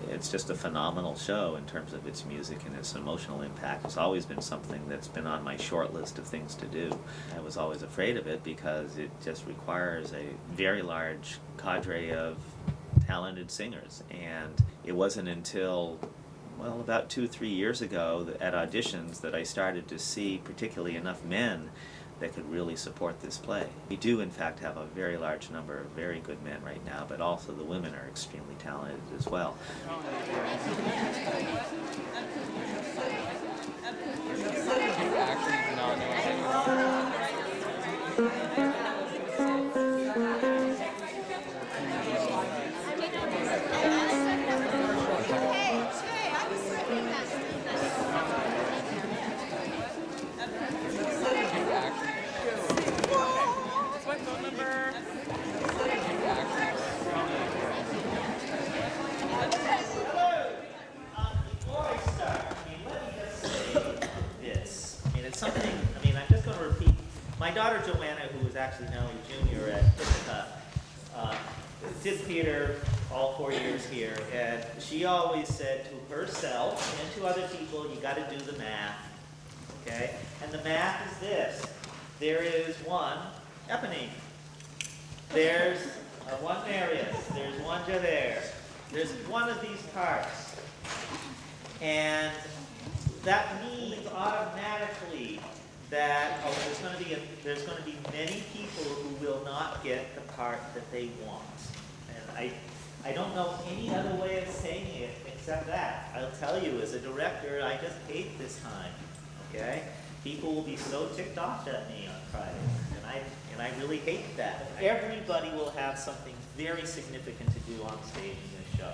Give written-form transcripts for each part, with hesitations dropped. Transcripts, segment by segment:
it's just a phenomenal show in terms of its music and its emotional impact. It's always been something that's been on my short list of things to do. I was always afraid of it because it just requires a very large cadre of talented singers, and it wasn't until, well, about 2-3 years ago at auditions that I started to see particularly enough men that could really support this play. We do in fact have a very large number of very good men right now, but also the women are extremely talented as well. My daughter Joanna, who is actually now a junior at Ithaca, did theater all 4 years here, and she always said to herself and to other people, you got to do the math, okay? And the math is this: there is one eponine, there's one Marius, there's one Javert, there's one of these parts, and that means automatically that there's going to be many people who will not get the part that they want. And I don't know any other way of saying it except that. I'll tell you, as a director, I just hate this time, okay? People will be so ticked off at me on Friday, and I really hate that. Everybody will have something very significant to do on stage in this show,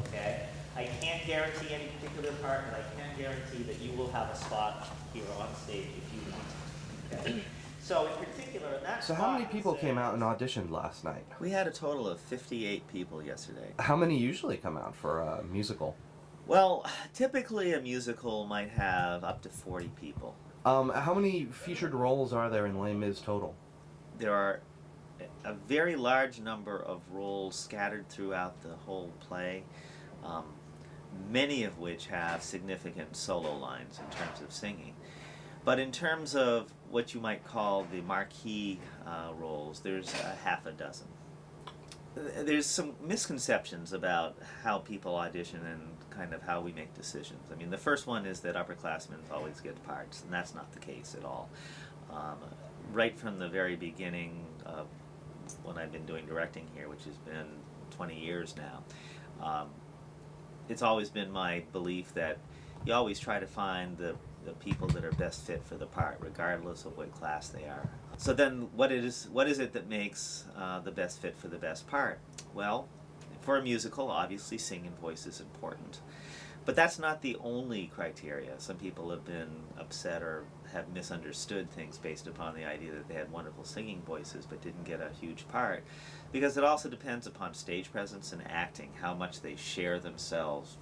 okay? I can't guarantee any particular part, but I can guarantee that you will have a spot here on stage if you want it. Okay? So in particular, that So how many people came out and auditioned last night? We had a total of 58 people yesterday. How many usually come out for a musical? Well, typically a musical might have up to 40 people. How many featured roles are there in Les Mis total? There are a very large number of roles scattered throughout the whole play. Many of which have significant solo lines in terms of singing. But in terms of what you might call the marquee roles, there's a half a dozen. There's some misconceptions about how people audition and kind of how we make decisions. I mean, the first one is that upperclassmen always get parts, and that's not the case at all. Right from the very beginning of when I've been doing directing here, which has been 20 years now, it's always been my belief that you always try to find the people that are best fit for the part, regardless of what class they are. So then what is it that makes the best fit for the best part? Well, for a musical, obviously singing voice is important. But that's not the only criteria. Some people have been upset or have misunderstood things based upon the idea that they had wonderful singing voices but didn't get a huge part, because it also depends upon stage presence and acting, how much they share themselves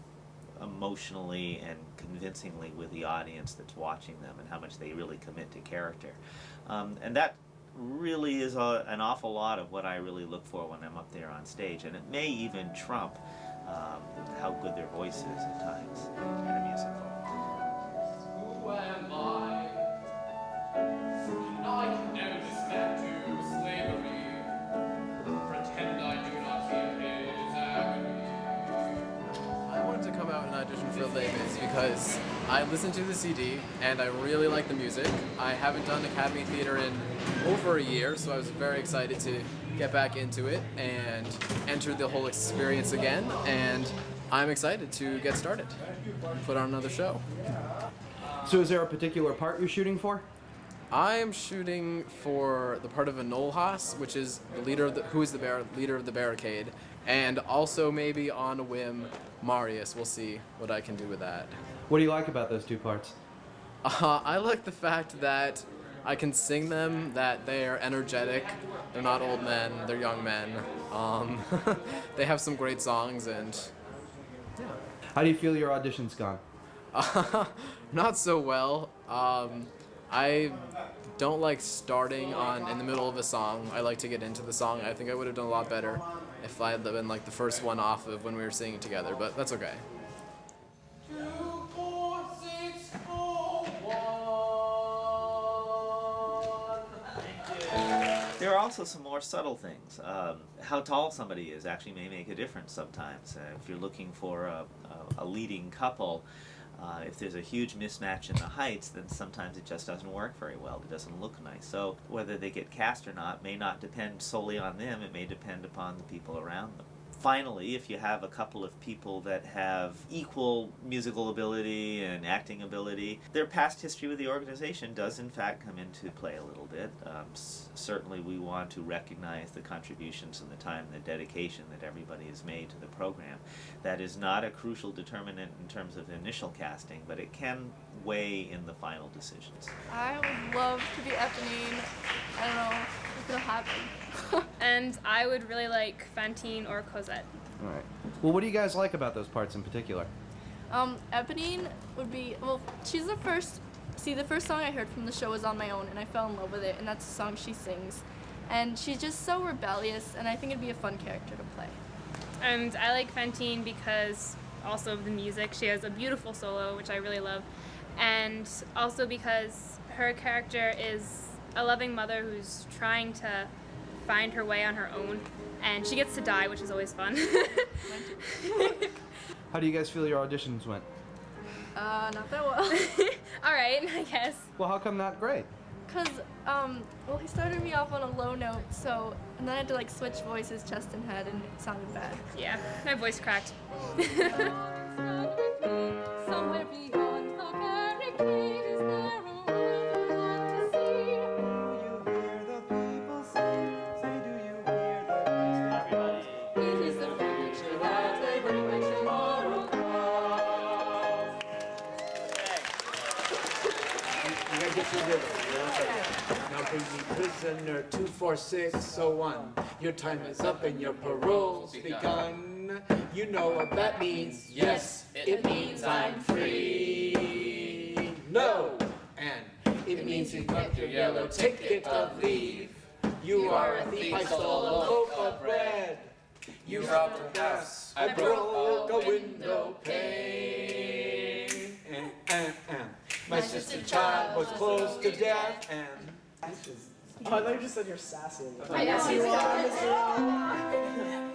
emotionally and convincingly with the audience that's watching them, and how much they really commit to character. And that really is an awful lot of what I really look for when I'm up there on stage, and it may even trump how good their voice is at times in a musical. Who am I? I can never descend to slavery. Pretend I do not feel his agony. I wanted to come out and audition for Les Mis because I listened to the CD and I really like the music. I haven't done Academy Theater in over a year, so I was very excited to get back into it and enter the whole experience again, and I'm excited to get started, put on another show. So is there a particular part you're shooting for? I am shooting for the part of Enolhas, which is the leader of leader of the Barricade, and also maybe on a whim, Marius. We'll see what I can do with that. What do you like about those two parts? I like the fact that I can sing them, that they are energetic, they're not old men, they're young men. They have some great songs, and yeah. How do you feel your audition's gone? Not so well. I don't like starting in the middle of a song. I like to get into the song. I think I would have done a lot better if I had been like the first one off of when we were singing together, but that's okay. 2, 4, 6, 4, 1. There are also some more subtle things. How tall somebody is actually may make a difference sometimes. If you're looking for a leading couple, if there's a huge mismatch in the heights, then sometimes it just doesn't work very well. It doesn't look nice. So whether they get cast or not may not depend solely on them. It may depend upon the people around them. Finally, if you have a couple of people that have equal musical ability and acting ability, their past history with the organization does in fact come into play a little bit. Certainly we want to recognize the contributions and the time and the dedication that everybody has made to the program. That is not a crucial determinant in terms of initial casting, but it can weigh in the final decisions. I would love to be Eponine. I don't know if it'll happen. And I would really like Fantine or Cosette. All right. Well, what do you guys like about those parts in particular? Eponine would be, well, she's the first song I heard from the show was On My Own, and I fell in love with it, and that's the song she sings. And she's just so rebellious, and I think it'd be a fun character to play. And I like Fantine because also of the music. She has a beautiful solo, which I really love. And also because her character is a loving mother who's trying to find her way on her own, and she gets to die, which is always fun. How do you guys feel your auditions went? Not that well. All right, I guess. Well, how come not great? Cause, well, he started me off on a low note, and then I had to like switch voices, chest and head, and it sounded bad. Yeah, my voice cracked. Somewhere beyond the barricade, is there a world you want to see? It is the future that they bring my tomorrow comes. You gotta get through this. Now bring me prisoner 24601. Your time is up and your parole's begun. You know what that means. Yes, it means I'm free. No, and it means you got your yellow ticket of leave. You are a thief, I stole a loaf of bread. You robbed a house, I broke a window pane. And my sister child was close to death, and Oh, I thought you just said you're sassy. Yes, you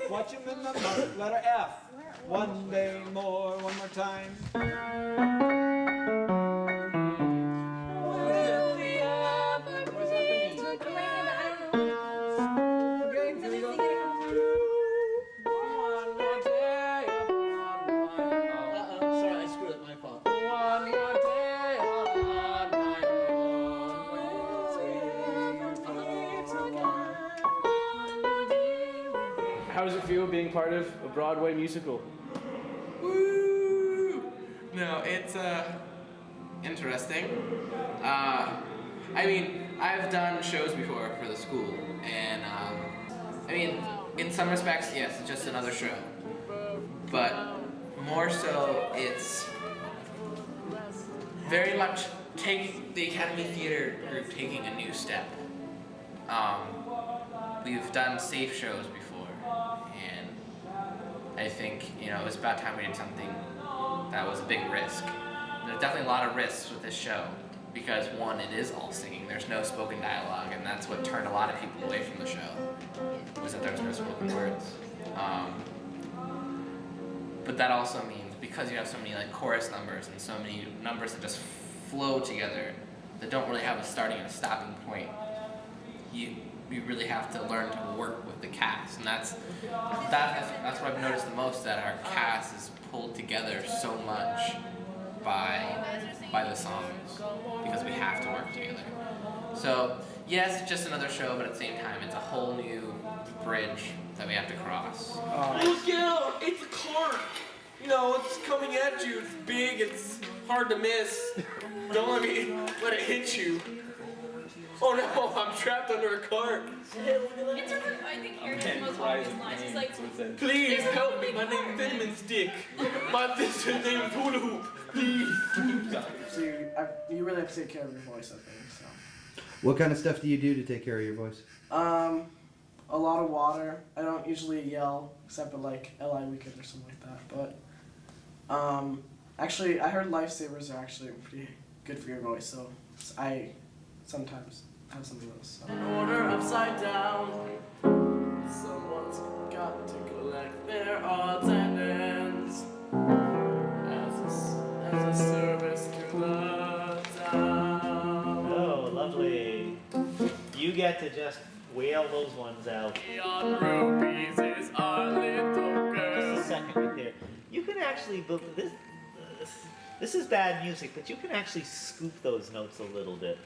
Watch him in the letter F. One day more, one more time. Will we ever meet again? Okay, here we go. one more day sorry, I screwed up, my fault. One more day on my own. How does it feel being part of a Broadway musical? Woo! No, it's interesting. I mean, I've done shows before for the school, and I mean, in some respects, yes, it's just another show. But more so, it's very much the Academy Theater group taking a new step. We've done safe shows before, and I think, you know, it was about time we did something that was a big risk. There's definitely a lot of risks with this show, because one, it is all singing. There's no spoken dialogue, and that's what turned a lot of people away from the show, was that there's no spoken words. But that also means, because you have so many like chorus numbers and so many numbers that just flow together, that don't really have a starting and a stopping point, we really have to learn to work with the cast, and that's what I've noticed the most, that our cast is pulled together so much by the songs, because we have to work together. So yes, it's just another show, but at the same time, it's a whole new bridge that we have to cross. Look out! It's a car! You know, it's coming at you. It's big, it's hard to miss. Don't let it hit you. Oh no, I'm trapped under a cart. I think Eric's the most obvious lines. He's like, Please help me, my name's Cinnamon Stick. My sister's name is Hula Hoop. Please. So you really have to take care of your voice, I think. So. What kind of stuff do you do to take care of your voice? A a lot of water. I don't usually yell, except at like LI Weekend or something like that. But actually, I heard lifesavers are actually pretty good for your voice, so I sometimes have some of those. So. Order upside down. Someone's got to collect their odds and ends as a service to the town. Oh, lovely. You get to just wail those ones out. Beyond rubies is our little girl. Just a second right there. You can actually, this is bad music, but you can actually scoop those notes a little bit.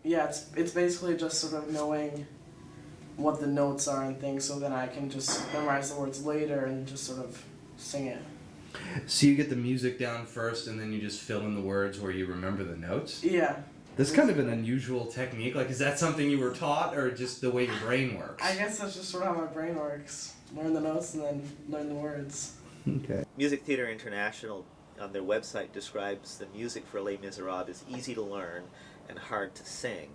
Yeah, it's basically just sort of knowing what the notes are and things, so then I can just memorize the words later and just sort of sing it. So you get the music down first, and then you just fill in the words where you remember the notes? Yeah. That's kind of an unusual technique. Like, is that something you were taught, or just the way your brain works? I guess that's just sort of how my brain works. Learn the notes and then learn the words. Okay. Music Theatre International on their website describes the music for Les Miserables as easy to learn and hard to sing.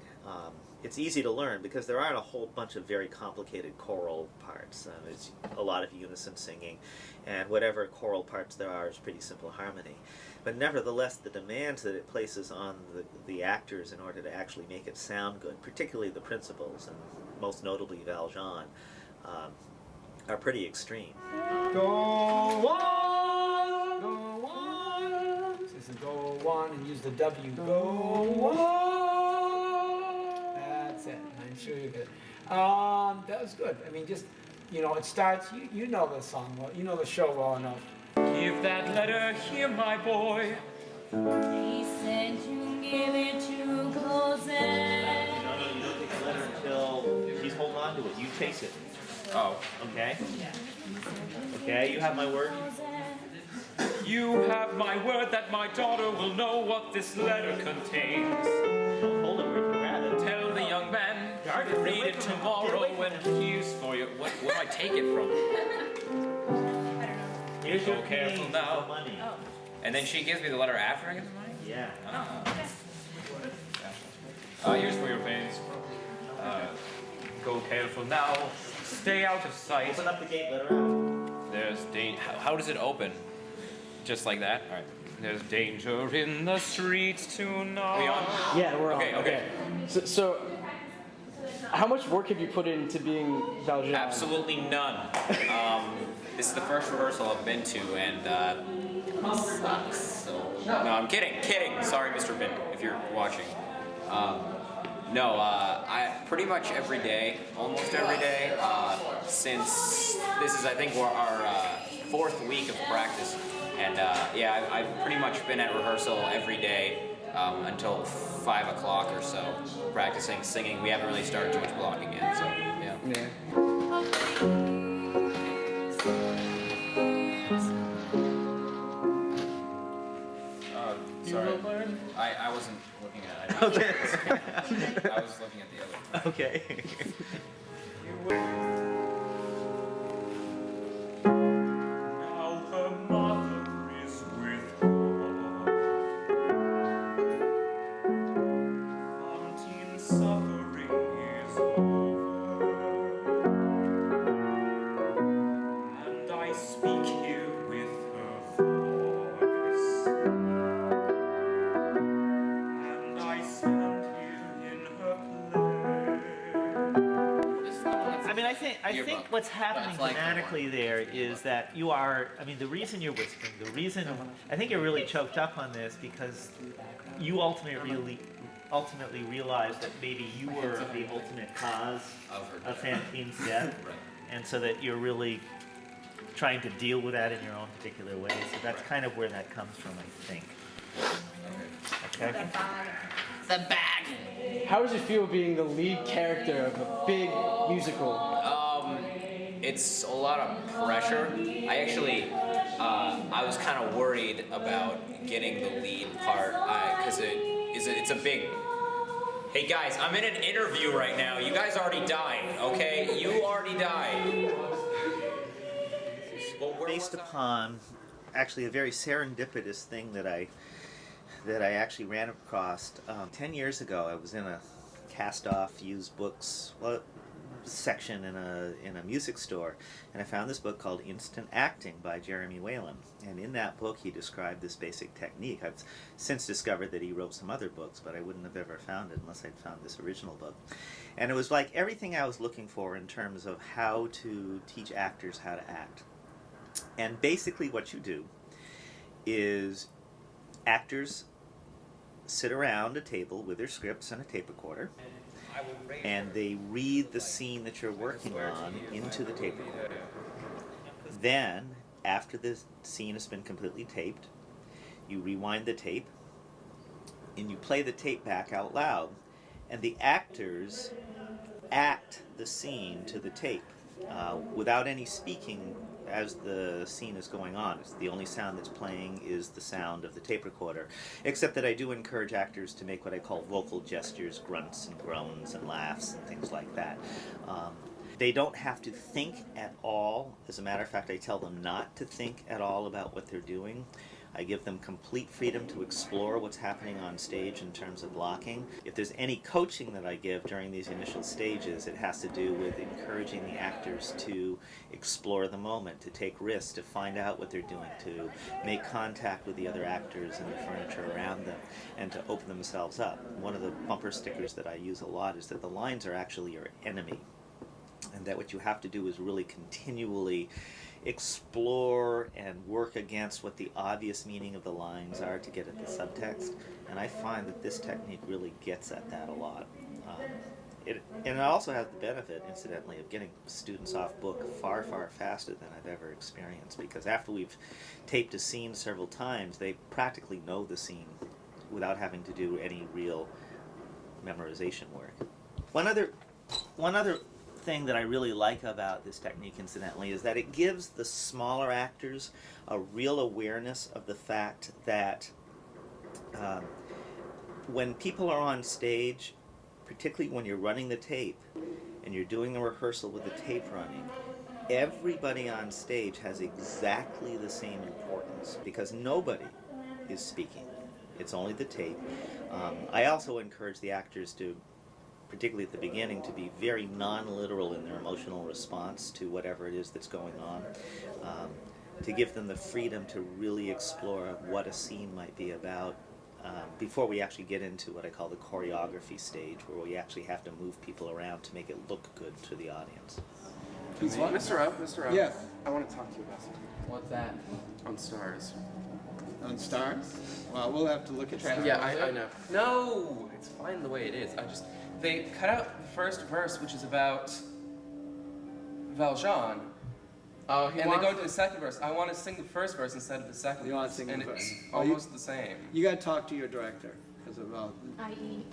It's easy to learn because there aren't a whole bunch of very complicated choral parts. It's a lot of unison singing, and whatever choral parts there are is pretty simple harmony. But nevertheless, the demands that it places on the actors in order to actually make it sound good, particularly the principals, and most notably Valjean, are pretty extreme. Go on, go on. Listen, go on and use the W. Go on. That's it. I'm sure you get it. That was good. I mean, just, you know, it starts, you know the song well, you know the show well enough. Give that letter here, my boy. He said you give it to Cosette. No, you don't take the letter until she's holding on to it. You chase it. Oh. Okay? Okay, you have my word? You have my word that my daughter will know what this letter contains. Don't hold it where you grab it. Tell the young man to read it tomorrow when he's for you. What do I take it from? Here's Be your careful pennies now. for money. And then she gives me the letter after I get the money? Yeah. Here's for your pains. Go careful now. Stay out of sight. Open up the gate, let her out. There's danger. How does it open? Just like that? All right. There's danger in the streets tonight. Are we on? Yeah, we're on. Okay. So, how much work have you put into being Valjean? Absolutely none. This is the first rehearsal I've been to, and it sucks. So no, I'm kidding. Sorry, Mr. Vint, if you're watching. I pretty much every day, almost every day, since this is, I think, our fourth week of practice. And I've pretty much been at rehearsal every day until 5 o'clock or so, practicing singing. We haven't really started too much blocking yet, so yeah. Sorry, I wasn't looking at it. Okay. I was looking at the other. Okay. Now her mother is with God. Fontaine's suffering is over, and I speak here with her voice, and I stand here in her place. I mean, I think what's happening dramatically there is that you are, I mean, the reason you're whispering, I think you're really choked up on this because you ultimately realized that maybe you were the ultimate cause of Fantine's death, and so that you're really trying to deal with that in your own particular way. So that's kind of where that comes from, I think. Okay? The bag. How does it feel being the lead character of a big musical? It's a lot of pressure. I actually, I was kind of worried about getting the lead part because it's a big. Hey guys, I'm in an interview right now. You guys already died, okay? You already died. Based upon actually a very serendipitous thing that I actually ran across 10 years ago. I was in a cast-off used books. Well, section in a music store, and I found this book called Instant Acting by Jeremy Whalen. And in that book he described this basic technique. I've since discovered that he wrote some other books, but I wouldn't have ever found it unless I'd found this original book. And it was like everything I was looking for in terms of how to teach actors how to act. And basically what you do is actors sit around a table with their scripts and a tape recorder, and they read the scene that you're working on into the tape recorder. Then, after the scene has been completely taped, you rewind the tape, and you play the tape back out loud, and the actors act the scene to the tape without any speaking as the scene is going on. It's the only sound that's playing is the sound of the tape recorder, except that I do encourage actors to make what I call vocal gestures, grunts and groans and laughs and things like that. They don't have to think at all. As a matter of fact, I tell them not to think at all about what they're doing. I give them complete freedom to explore what's happening on stage in terms of blocking. If there's any coaching that I give during these initial stages, it has to do with encouraging the actors to explore the moment, to take risks, to find out what they're doing, to make contact with the other actors and the furniture around them, and to open themselves up. One of the bumper stickers that I use a lot is that the lines are actually your enemy, and that what you have to do is really continually explore and work against what the obvious meaning of the lines are to get at the subtext. And I find that this technique really gets at that a lot. And it also has the benefit, incidentally, of getting students off book far, far faster than I've ever experienced, because after we've taped a scene several times, they practically know the scene without having to do any real memorization work. One other thing that I really like about this technique, incidentally, is that it gives the smaller actors a real awareness of the fact that when people are on stage, particularly when you're running the tape and you're doing a rehearsal with the tape running, everybody on stage has exactly the same importance because nobody is speaking. It's only the tape. I also encourage the actors to, particularly at the beginning, to be very non-literal in their emotional response to whatever it is that's going on, to give them the freedom to really explore what a scene might be about before we actually get into what I call the choreography stage, where we actually have to move people around to make it look good to the audience. Mr. O. Yes. I want to talk to you about something. What's that? On stars. On stars? Well, we'll have to look at stars. Yeah, I know. No, it's fine the way it is. They cut out the first verse, which is about Valjean. Oh, and they go to the second verse. I want to sing the first verse instead of the second You verse. want to sing and the verse? it's almost the same. You got to talk to your director, because I.e.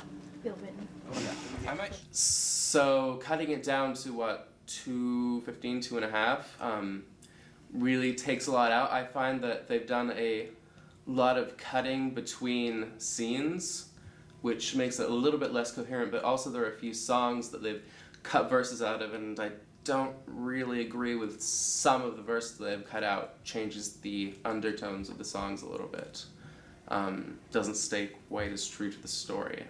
Bill Whitney. I might. So cutting it down to what, 2:15, 2.5, really takes a lot out. I find that they've done a lot of cutting between scenes, which makes it a little bit less coherent, but also there are a few songs that they've cut verses out of, and I don't really agree with some of the verses that they've cut out. Changes the undertones of the songs a little bit. Doesn't stay quite as true to the story.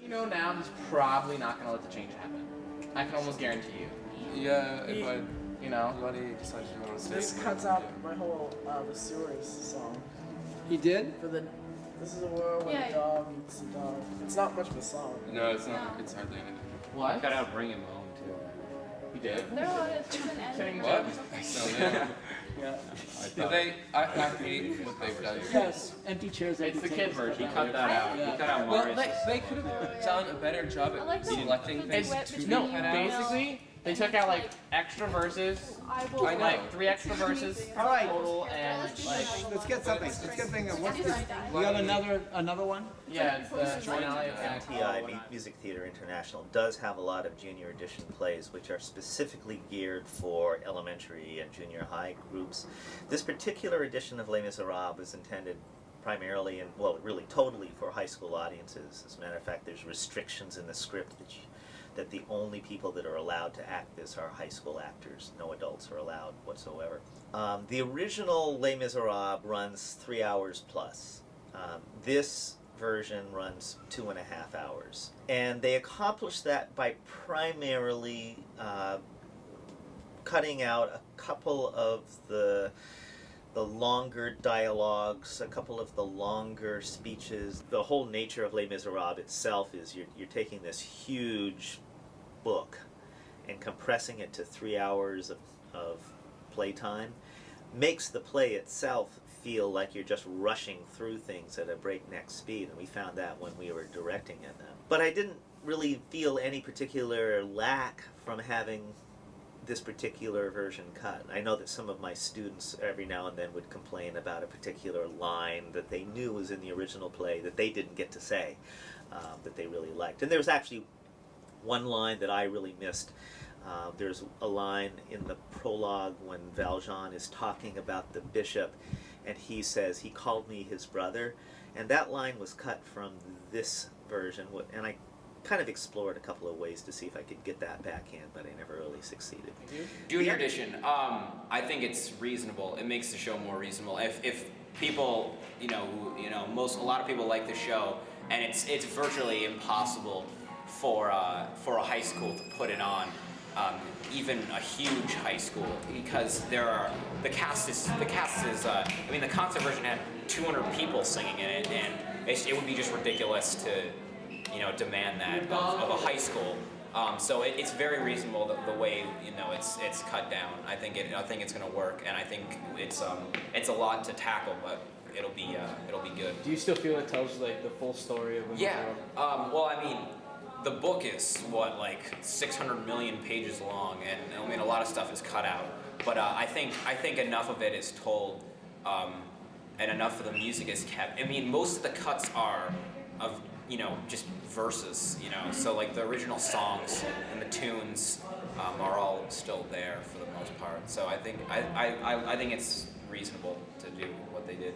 You know now he's probably not going to let the change happen. I can almost guarantee you. Yeah, if I... You know? What do you decide you want to say? This cuts out my whole The Sewers song. He did? For the This is a world where the dog eats the dog. It's not much of a song. No, it's not. It's hardly anything. What? Cut out Bring Him Home too. He did? No, it's an ending. What? Yeah. I hate what they've done. Yes, empty chairs. It's the kid version. He cut that out. He cut out Well, Marius. they could have done a better job at selecting things to No, be cut out. basically, they took out like extra verses, I know. like 3 extra verses total, and like Let's get something. Let's get something. What's this? You got another one? yeah, it's the finale. MTI, Music Theater International, does have a lot of junior edition plays which are specifically geared for elementary and junior high groups. This particular edition of Les Miserables is intended primarily and, well, really totally for high school audiences. As a matter of fact, there's restrictions in the script that the only people that are allowed to act this are high school actors. No adults are allowed whatsoever. The original Les Miserables runs 3 hours plus. This version runs 2.5 hours. And they accomplish that by primarily cutting out a couple of the longer dialogues, a couple of the longer speeches. The whole nature of Les Miserables itself is you're taking this huge book and compressing it to 3 hours of playtime. Makes the play itself feel like you're just rushing through things at a breakneck speed, and we found that when we were directing it. But I didn't really feel any particular lack from having this particular version cut. I know that some of my students every now and then would complain about a particular line that they knew was in the original play that they didn't get to say, that they really liked. And there was actually one line that I really missed. There's a line in the prologue when Valjean is talking about the bishop, and he says, he called me his brother, and that line was cut from this version, and I kind of explored a couple of ways to see if I could get that back in, but I never really succeeded. Junior edition, I think it's reasonable. It makes the show more reasonable. If people, a lot of people like the show, and it's virtually impossible for a high school to put it on, even a huge high school, because the concert version had 200 people singing in it, and it would be just ridiculous to demand that of a high school. So it's very reasonable the way it's cut down. I think it's going to work, and I think it's a lot to tackle, but it'll be good. Do you still feel it tells like the full story of the Yeah. The book is 600 million pages long, and a lot of stuff is cut out. But I think enough of it is told, and enough of the music is kept. Most of the cuts are of just verses, so like the original songs and the tunes are all still there for the most part. So I think it's reasonable to do what they did.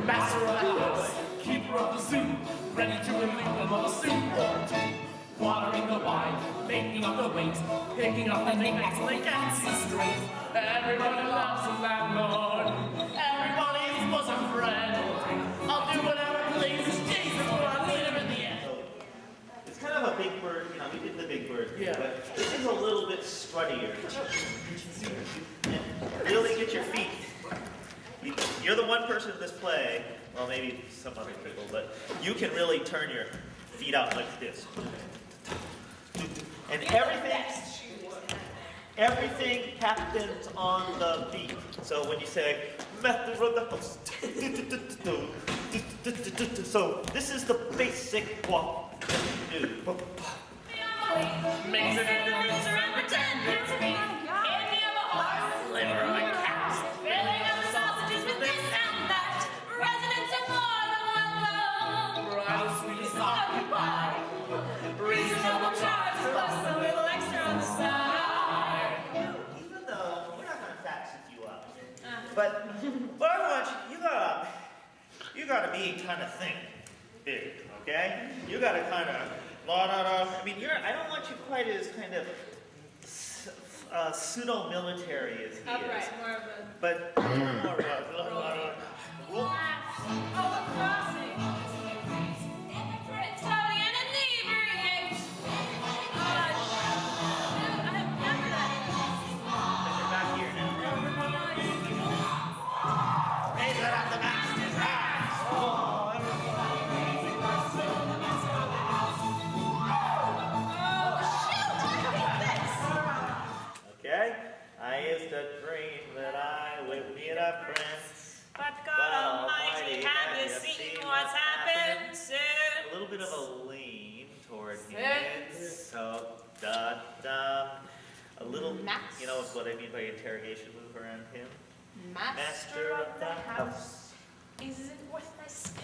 Master of the house, keeper of the soup, ready to relieve them of a soup or two. Watering the wine, making up the wings, picking up the knickknacks and the dancing strings. Everybody loves the landlord, everybody's bosom friend. I'll do whatever pleases Jesus, but I'll leave him in the end. It's kind of a big bird, we did the big bird thing, but this is a little bit struttier. And really get your feet. You're the one person in this play, well maybe some other people, but you can really turn your feet out like this. And everything happens on the beat. So when you say, method of the host, so this is the basic walk that you do. Mix it in the mixer and pretend it's me. Give me a horse, liver of a cat. Filling up the sausages with this and that. Residents are more than welcome. Bridal suite is occupied. Reasonable charge plus a little extra on the side. Even though we're not gonna fax you up, but I want you gotta be kind of think big, okay? You gotta kind of I don't want you quite as kind of pseudo-military as he is. Upright, more of a... But more of a... Okay? I used to dream that I would meet a prince. But God Almighty, have you seen what's happened since? A little bit of a lean toward him. So, a little, what I mean by interrogation move around him. Master of the house, is it worth my spit?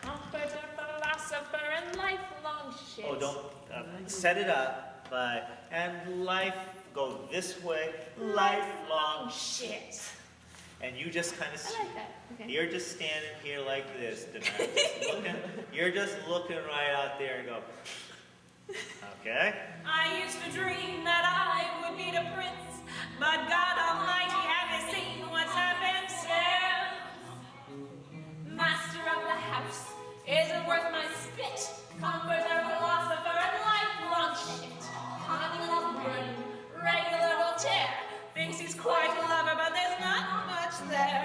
Comforter, philosopher, and lifelong shit. Oh, don't set it up by, and life go this way, lifelong shit. And you just kind of, I like that. Okay. You're just standing here like this, you're just looking right out there and go, okay? I used to dream that I would meet a prince, but God Almighty, have you seen what's happened since? Master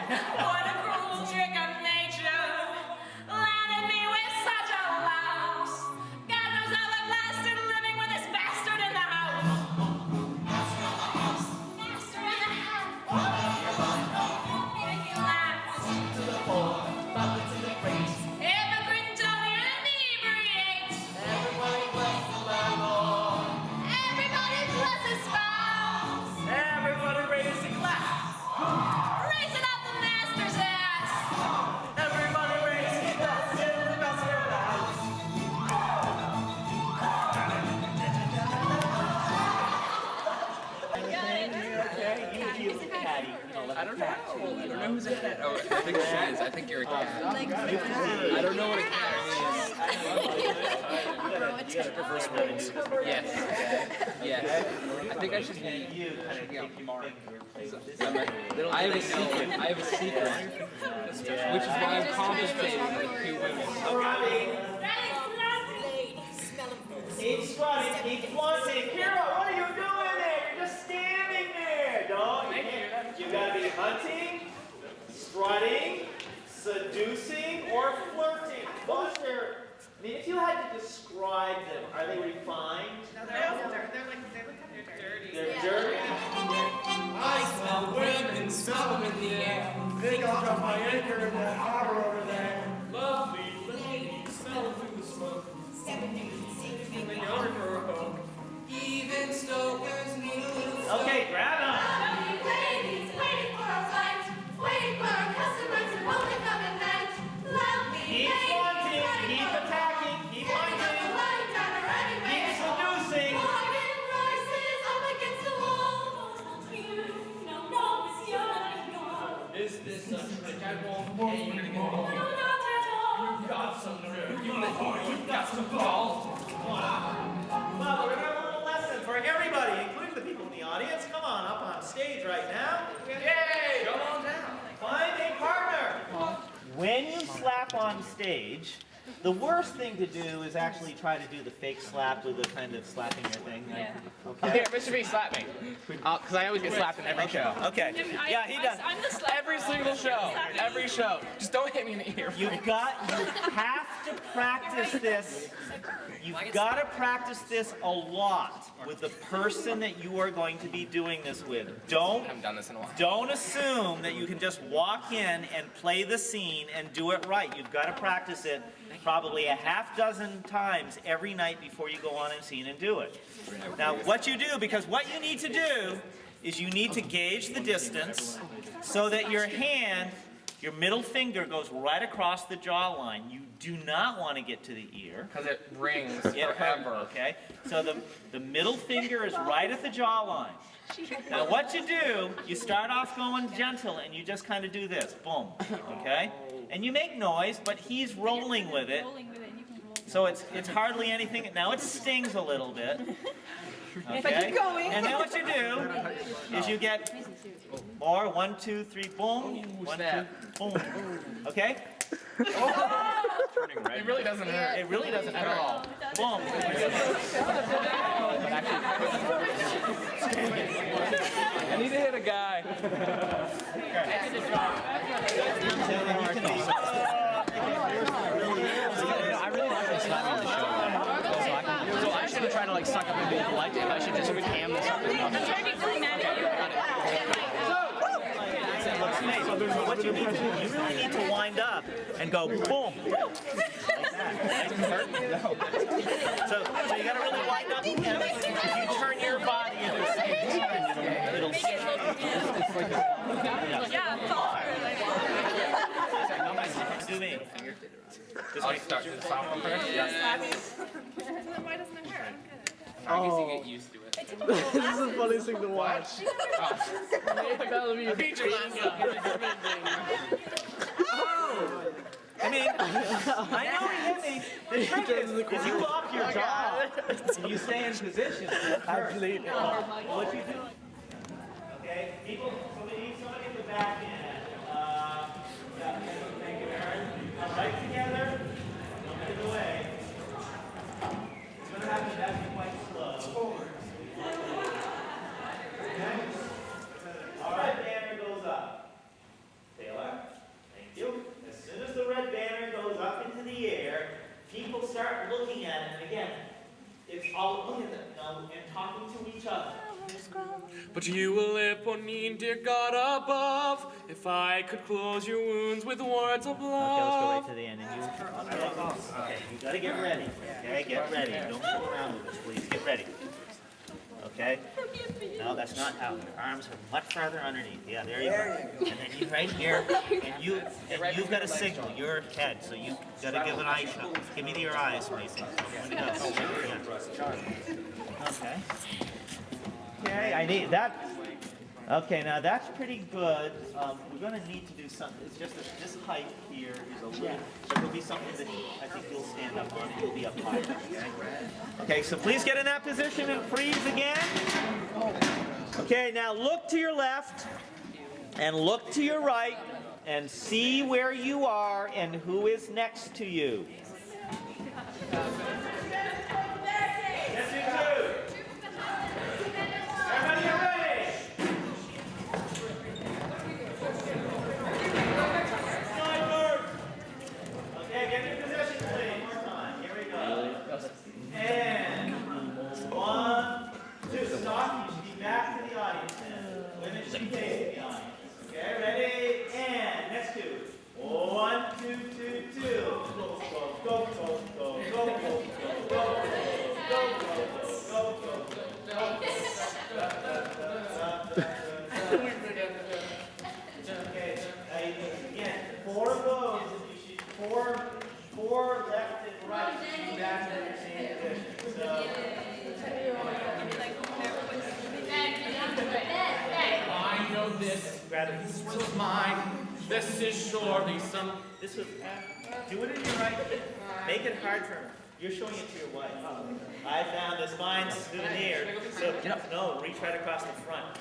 What a cruel trick of nature landed me with such a louse. God knows I'll have lasted living with this bastard in the house. Master in the house. Make you laugh. To the poor, bucket to the great. Hypocrite don't inebriate. Everybody bless the landlord. Everybody bless his spouse. Everybody raise a glass. Raise it up the master's ass. Everybody raise a glass to the master of the house. I don't know. I don't know who's a cat. Oh, I think she is. I think you're a cat. I don't know what a cat is. You prefer swings. Yes. Yes. I think I should be you. I have a secret. I have a secret. Which is why I'm compensating with 2 women. Keep strutting, keep flaunting. Kira, what are you doing there? You're just standing there. You gotta be hunting, strutting, seducing, or flirting. Those are, I mean, if you had to describe them, are they refined? No, they're dirty. They're dirty? I smell women, smell them in the air. Think I'll drop my anchor in that harbor over there. Lovely ladies, smell through the smoke. Feeling over for a home. Even stokers need a little Okay, grab them. Lovely ladies, waiting for a flight. Waiting for a customer to only come at night. Lovely Keep ladies, flaunting, running keep for a attacking, keep hunting, keep seducing. bargain prices up against the wall. Is this a trick I won't pay you more? No, not at all. You've got some nerve. You've got some balls. Well, we're gonna have a little lesson for everybody, including the people in the audience. Come on up on stage right now. Yay! Come on down. Find a partner. When you slap on stage, the worst thing to do is actually try to do the fake slap with the kind of slapping your thing. Yeah. Okay. Here, Mr. B, slap me. Because I always get slapped in every show. Okay. Yeah, he does. I'm the slap. Every single show. Every show. Just don't hit me in the ear. You have to practice this. You've got to practice this a lot with the person that you are going to be doing this with. I haven't done this in a while. Don't assume that you can just walk in and play the scene and do it right. You've got to practice it probably a half dozen times every night before you go on a scene and do it. Now, what you do, because what you need to do is you need to gauge the distance so that your hand, your middle finger goes right across the jawline. You do not want to get to the ear. Because it rings It forever. Okay? So the middle finger is right at the jawline. Now what you do, you start off going gentle and you just kind of do this. Boom. Okay? And you make noise, but he's rolling with it. So it's hardly anything. Now it stings a little bit. Okay? But keep going. And then what you do is you get more. 1, 2, 3, boom. 1, 2, boom. Okay? It really doesn't hurt. It really doesn't at all. Boom. I need to hit a guy. I really like this slapping the show. So I shouldn't try to like suck up and be polite. I should just ham this up. I'm trying to be really mad at you. So what you need to do, you really need to wind up and go boom. Like that. So you got to really wind up and if you turn your body into a stage, it'll it's like do me. I'll start with the soft one first. Then why doesn't it hurt? I guess you get used to it. This is the funniest thing to watch. I mean, I know he hit me. The trick is, if you lock your jaw and you stay in position, I believe it. What you do? Okay, people, so we need somebody at the back end. Yeah, thank you, Aaron. Come right together. Don't move away. It's going to have to be quite slow. Okay? All right, banner goes up. Taylor. but you will live for me, dear God above. If I could close your wounds with words of love. Okay, let's go right to the end. And you, okay, you gotta get ready. Okay, get ready. Don't fool around with this, please. Get ready. Okay? No, that's not how. Your arms are much farther underneath. Yeah, there you go. And then you right here, and you've got a signal. Your head, so you gotta give an eye shot. Give me your eyes, Mason. Yeah. Okay. Okay, I need that. Okay, now that's pretty good. We're going to need to do something. It's just that this height here is a little. There'll be something that I think you'll stand up on. You'll be up higher. Okay. Okay, so please get in that position and freeze again. Okay, now look to your left and look to your right and see where you are and who is next to you. And 1, 2, stop. You should be back to the audience then. Women should be facing the audience. Okay, ready? And next two. 1, 2, 2, 2. Go, go, go, go, go, go, go, go, Okay, again, 4 of those. You should 4 left and right. Back to the same position. So. I know this. This was mine. This is surely some. This was. Do it in your right. Make it hard for her. You're showing it to your wife. I found this fine souvenir. So no, reach right across the front.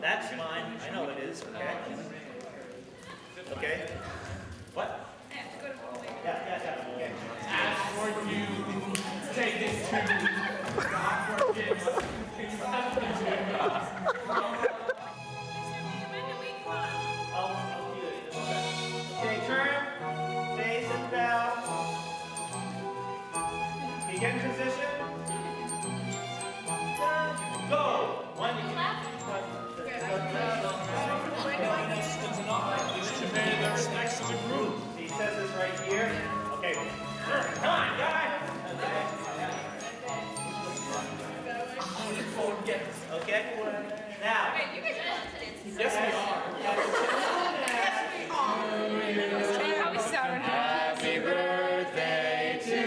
That's mine. I know it is. Okay. Okay. What? Yeah. Okay. As for you, take this to me. God forgive us. Okay, turn, face and bow. Can you get in position? Go. 1, 2, 3. Next to the group. He says this right here. Okay. Come on, guys. Okay. Now. Yes, we are. Happy birthday to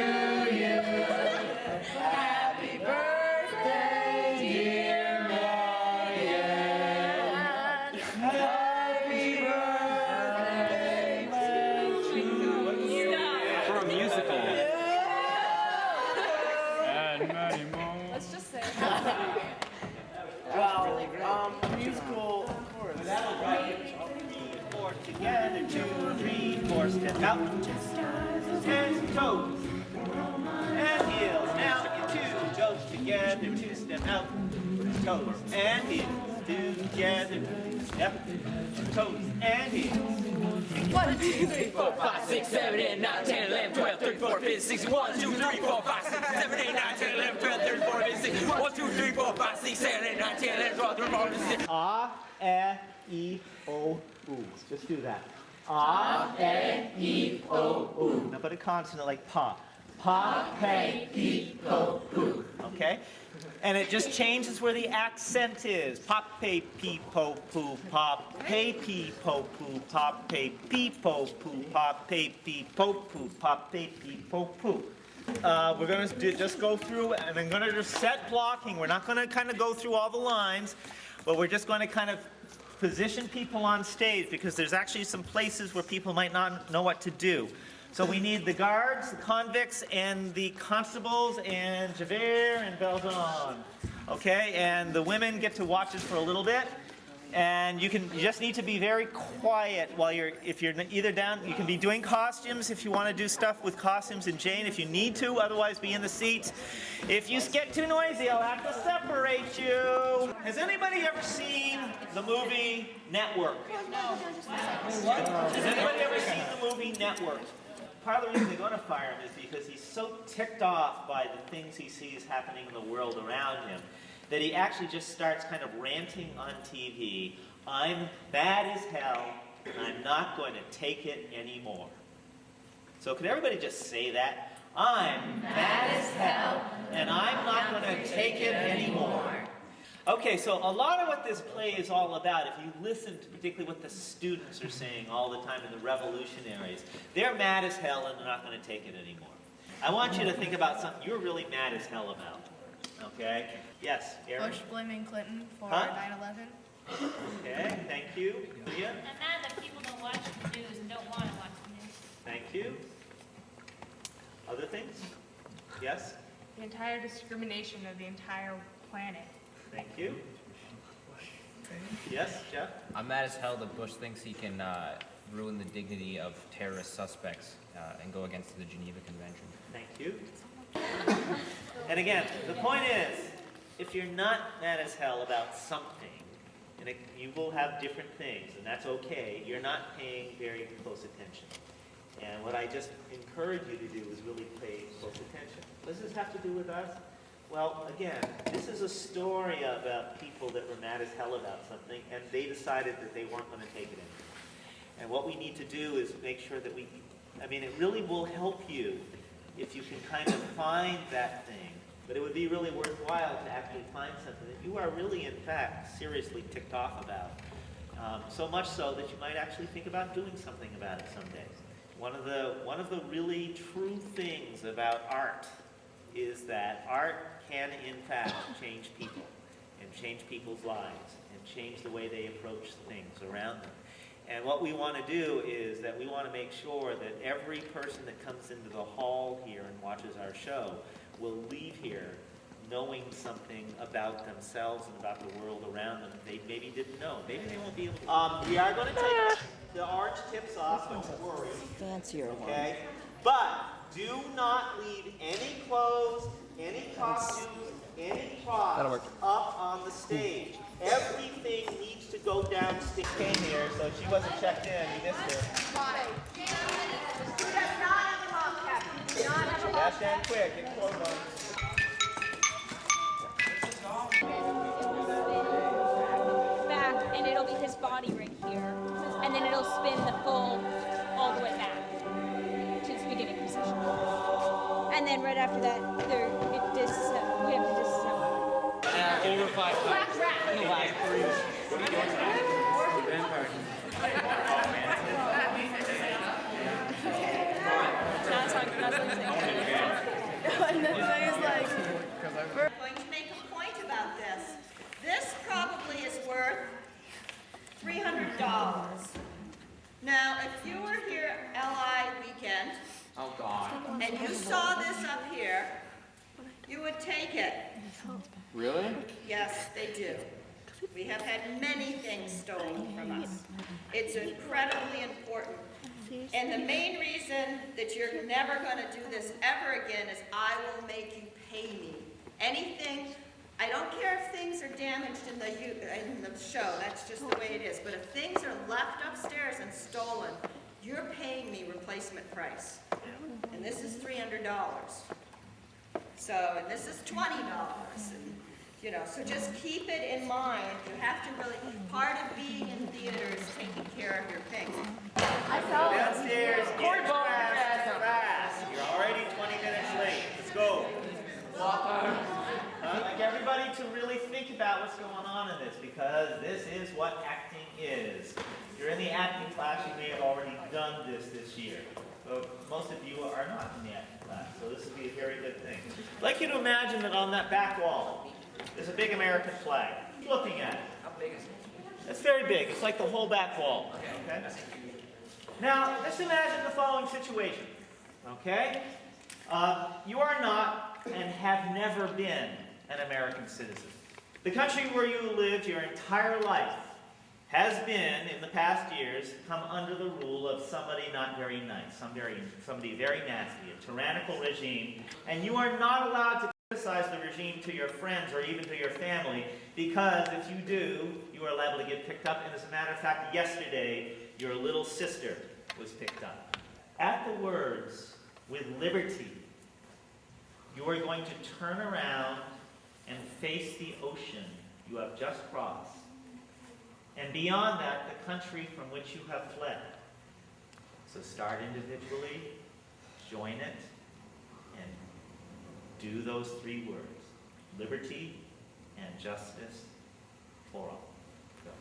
you. Happy birthday, dear Marianne. Happy birthday to you. For a musical. And many more. Let's just say. Well, musical. That'll right. 3, 4 together. 2, 3, 4. Step out. Hands, toes, and heels. Now 2 toes together. 2 step out. Toes and heels. Together. Step. Toes and heels. 1, 2, 3, 4, 5, 6, 7, 8, 9, 10, 11, 12, 13, 14, 15, 16. 1, 2, 3, 4, 5, 6, 7, 8, 9, 10, 11, 12, 13, 14, 15, 16. 1, 2, 3, 4, 5, 6, 7, 8, 9, 10, 11, 12, 13, 14, 15. Ah, eh, e, o, u. Just do that. Ah, eh, e, o, u. Now put a consonant like pa. Pa, pe, pi, po, pu. Okay? And it just changes where the accent is. Pop, pe, pi, po, pu. Pop, pe, pi, po, pu. Pop, pe, pi, po, pu. Pop, pe, pi, po, pu. Pop, pe, pi, po, pu. We're going to just go through, and I'm going to just set blocking. We're not going to kind of go through all the lines, but we're just going to kind of position people on stage because there's actually some places where people might not know what to do. So we need the guards, the convicts, and the constables, and Javert and Belzon. Okay, and the women get to watch us for a little bit. And you just need to be very quiet while if you're either down, you can be doing costumes if you want to do stuff with costumes and Jane if you need to, otherwise be in the seats. If you get too noisy, I'll have to separate you. Has anybody ever seen the movie Network? Has anybody ever seen the movie Network? Part of the reason they're going to fire him is because he's so ticked off by the things he sees happening in the world around him. that he actually just starts kind of ranting on TV, I'm mad as hell, and I'm not going to take it anymore. So could everybody just say that? I'm mad as hell, and I'm not going to take it anymore. Okay, so a lot of what this play is all about, if you listen to particularly what the students are saying all the time in the revolutionaries, they're mad as hell and they're not going to take it anymore. I want you to think about something you're really mad as hell about. Okay? Yes, Aaron? Bush blaming Clinton for Huh? 9/11. Okay, thank you. Leah? I'm mad that people don't watch the news and don't want to watch the news. Thank you. Other things? Yes? The entire discrimination of the entire planet. Thank you. Yes, Jeff? I'm mad as hell that Bush thinks he can ruin the dignity of terrorist suspects and go against the Geneva Convention. Thank you. And again, the point is, if you're not mad as hell about something, and you will have different things, and that's okay, you're not paying very close attention. And what I just encourage you to do is really pay close attention. What does this have to do with us? Well, again, this is a story about people that were mad as hell about something, and they decided that they weren't going to take it anymore. And what we need to do is make sure that it really will help you if you can kind of find that thing. But it would be really worthwhile to actually find something that you are really, in fact, seriously ticked off about. So much so that you might actually think about doing something about it someday. One of the really true things about art is that art can, in fact, change people and change people's lives and change the way they approach things around them. And what we want to do is that we want to make sure that every person that comes into the hall here and watches our show will leave here knowing something about themselves and about the world around them that they maybe didn't know. Maybe they won't be able to. We are going to take the orange tips off, don't worry. Fancier one. Okay? But do not leave any clothes, any costumes, any props up on the stage. Everything needs to go downstairs. Came here, so she wasn't checked in. You missed her. Dash down quick. Get clothes on. Back, and it'll be his body right here, and then it'll spin the full all the way back to its beginning position. And then right after that, we have to disassemble. Over 5 times. No lag. And the thing is like, We're going to make a point about this. This probably is worth $300. Now, if you were here LI weekend, Oh, God. and you saw this up here, you would take it. Really? Yes, they do. We have had many things stolen from us. It's incredibly important. And the main reason that you're never going to do this ever again is I will make you pay me. Anything, I don't care if things are damaged in the show, that's just the way it is. But if things are left upstairs and stolen, you're paying me replacement price. And this is $300. So, and this is $20. And, so just keep it in mind. You have to really, part of being in theater is taking care of your things. Downstairs, get fast. You're already 20 minutes late. Let's go. I'd like everybody to really think about what's going on in this, because this is what acting is. If you're in the acting class, you may have already done this year. So most of you are not in the acting class, so this would be a very good thing. I'd like you to imagine that on that back wall, there's a big American flag. Keep looking at it. How big is it? It's very big. It's like the whole back wall. Okay? Now, just imagine the following situation. Okay? You are not and have never been an American citizen. The country where you lived your entire life has been, in the past years, come under the rule of somebody not very nice, somebody very nasty, a tyrannical regime, and you are not allowed to criticize the regime to your friends or even to your family, because if you do, you are liable to get picked up. And as a matter of fact, yesterday, your little sister was picked up. At the words, with liberty, you are going to turn around and face the ocean you have just crossed, and beyond that, the country from which you have fled. So start individually, join it, and do those 3 words: liberty and justice for all. Go.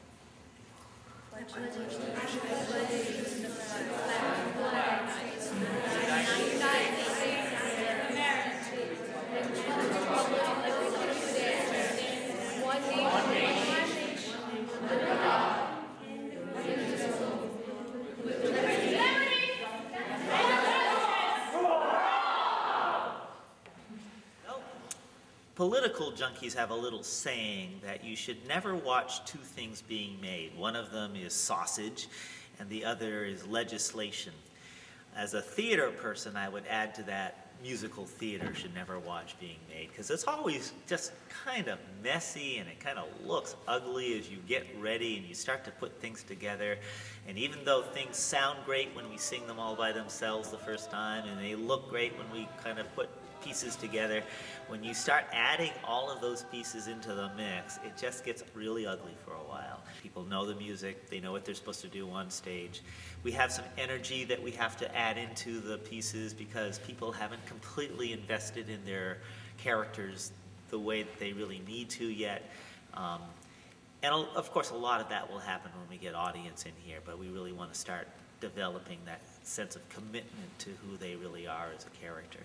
Political junkies have a little saying that you should never watch 2 things being made. One of them is sausage, and the other is legislation. As a theater person, I would add to that musical theater should never watch being made, because it's always just kind of messy and it kind of looks ugly as you get ready and you start to put things together. And even though things sound great when we sing them all by themselves the first time, and they look great when we kind of put pieces together, when you start adding all of those pieces into the mix, it just gets really ugly for a while. People know the music, they know what they're supposed to do on stage. We have some energy that we have to add into the pieces because people haven't completely invested in their characters the way that they really need to yet. And of course, a lot of that will happen when we get audience in here, but we really want to start developing that sense of commitment to who they really are as a character.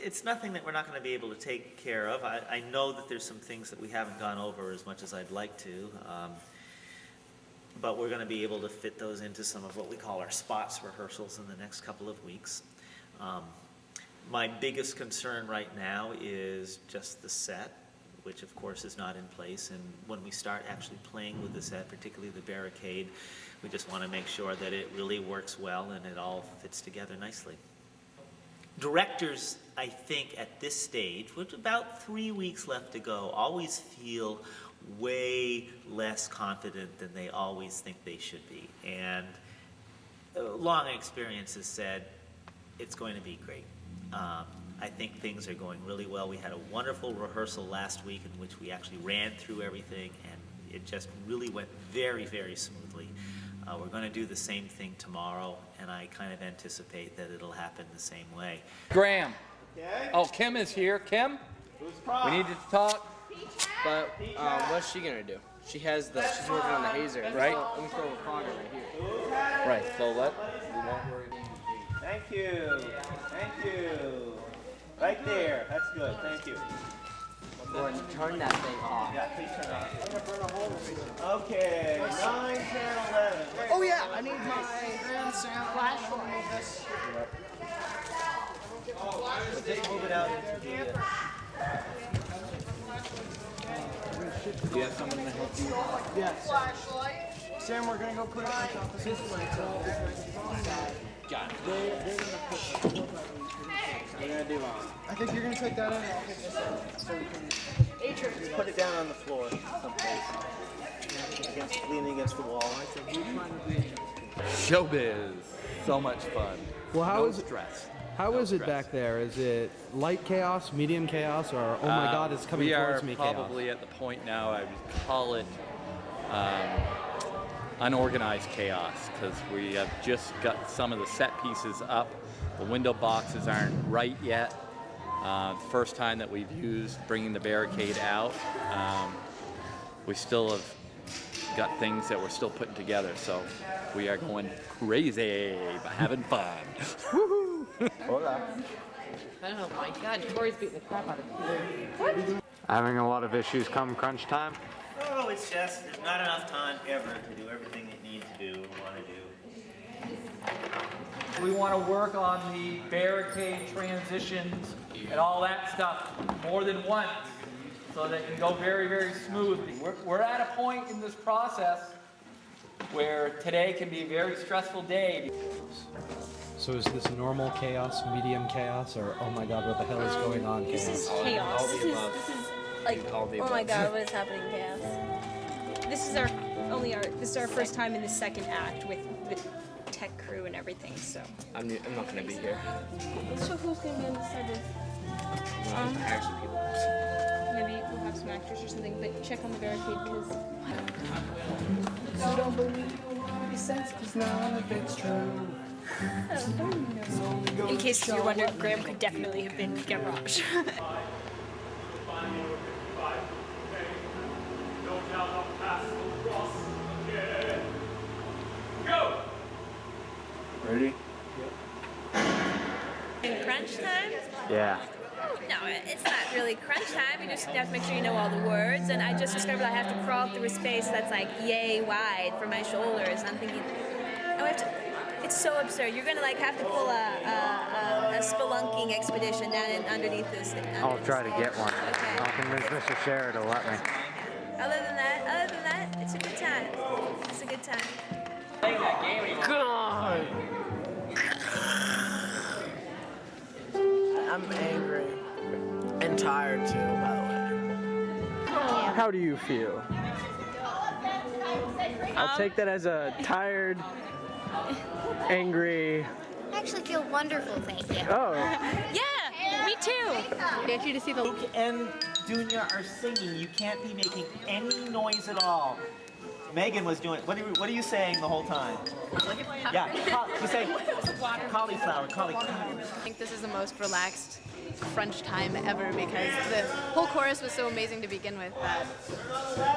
It's nothing that we're not going to be able to take care of. I know that there's some things that we haven't gone over as much as I'd like to, but we're going to be able to fit those into some of what we call our spots rehearsals in the next couple of weeks. My biggest concern right now is just the set, which of course is not in place, and when we start actually playing with the set, particularly the Barricade, we just want to make sure that it really works well and it all fits together nicely. Directors, I think, at this stage, with about 3 weeks left to go, always feel way less confident than they always think they should be. And long experience has said it's going to be great. I think things are going really well. We had a wonderful rehearsal last week in which we actually ran through everything, and it just really went very, very smoothly. We're going to do the same thing tomorrow, and I kind of anticipate that it'll happen the same way. Graham. Okay. Oh, Kim is here. Kim? We need to talk. But what's she gonna do? She's working on the hazer. Right. Let me throw a fogger right here. Right. So Thank you. Thank you. Right there. That's good. Thank you. Gordon, turn that thing off. Yeah, please turn it off. Okay, 9, 10, 11. Oh yeah, I need my flashlight. Just move it out into the... Do you have someone to help you? Yes. Flashlight. Sam, we're gonna go put it on top of this one. Got it. We're gonna do I think you're gonna take that in and I'll take this out. So we can put it down on the floor someplace. Leaning against the wall. I think. Showbiz. So much fun. Well, how no is stress. How is it back there? Is it light chaos, medium chaos, or oh my God, it's coming towards me chaos? We are probably at the point now I would call it unorganized chaos, because we have just got some of the set pieces up. The window boxes aren't right yet. The first time that we've used bringing the Barricade out, we still have got things that we're still putting together. So we are going crazy, but having fun. Woohoo! Hola. Oh my God, Tori's beating the crap out of me. Having a lot of issues come crunch time? Oh, it's just there's not enough time ever to do everything you need to do and want to do. We want to work on the Barricade transitions and all that stuff more than once so that it can go very, very smoothly. We're at a point in this process where today can be a very stressful day. So is this normal chaos, medium chaos, or oh my God, what the hell is going on chaos? This is chaos. This is like, oh my God, what is happening, chaos? This is our first time in the second act with the tech crew and everything, so. I'm not gonna be here. So who's gonna be on the side of? Hire some people. maybe we'll have some actors or something, but check on the Barricade because. You don't believe what says, 'cause none of it's true. In case you're wondering, Graham could definitely have been Garage. Ready? In crunch time? Yeah. No, it's not really crunch time. You just have to make sure you know all the words. And I just discovered I have to crawl through a space that's like yay wide for my shoulders. And I'm thinking, oh, I have to. It's so absurd. You're gonna like have to pull a spelunking expedition down in underneath this. I'll try to get one. Okay. I'll convince Mr. Sherrod to let me. Other than that, it's a good time. It's a good time. God. I'm angry and tired too, by the way. How do you feel? I'll take that as a tired, angry. I actually feel wonderful, thank you. Oh. Yeah, me too. Get you to see the Luke and Dunya are singing. You can't be making any noise at all. Megan was doing. What are you saying the whole time? Yeah, you say cauliflower. I think this is the most relaxed French time ever because the whole chorus was so amazing to begin with that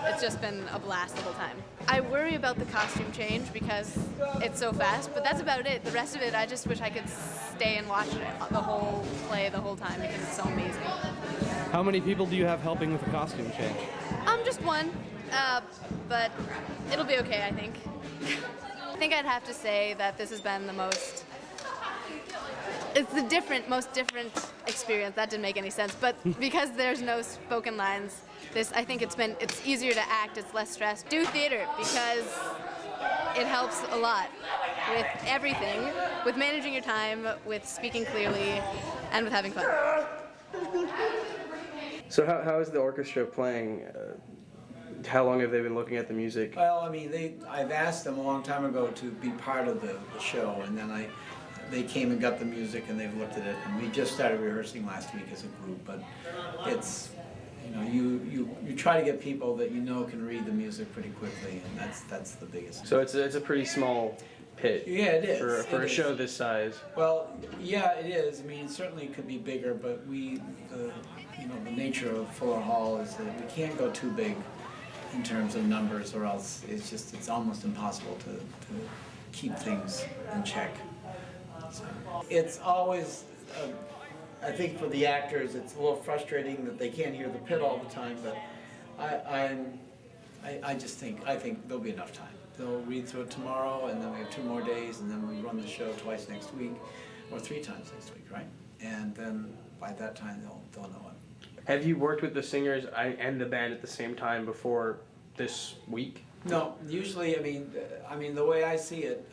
it's just been a blast the whole time. I worry about the costume change because it's so fast, but that's about it. The rest of it, I just wish I could stay and watch the whole play the whole time because it's so amazing. How many people do you have helping with the costume change? Just one, but it'll be okay, I think. I think I'd have to say that this has been the most. It's the most different experience. That didn't make any sense, but because there's no spoken lines, I think it's easier to act. It's less stress. Do theater because it helps a lot with everything, with managing your time, with speaking clearly, and with having fun. So how is the orchestra playing? How long have they been looking at the music? Well, I mean, I've asked them a long time ago to be part of the show, and then they came and got the music and they've looked at it, and we just started rehearsing last week as a group. But it's, you try to get people that you know can read the music pretty quickly, and that's the biggest. So it's a pretty small pit. Yeah, it is. For a show this size. Well, yeah, it is. I mean, it certainly could be bigger, but the nature of Fuller Hall is that we can't go too big in terms of numbers, or else it's almost impossible to keep things in check. So it's always, I think for the actors, it's a little frustrating that they can't hear the pit all the time. But I think there'll be enough time. They'll read through it tomorrow, and then we have 2 more days, and then we run the show twice next week, or 3 times next week, right? And then by that time they'll know it. Have you worked with the singers and the band at the same time before this week? No, usually, I mean, the way I see it,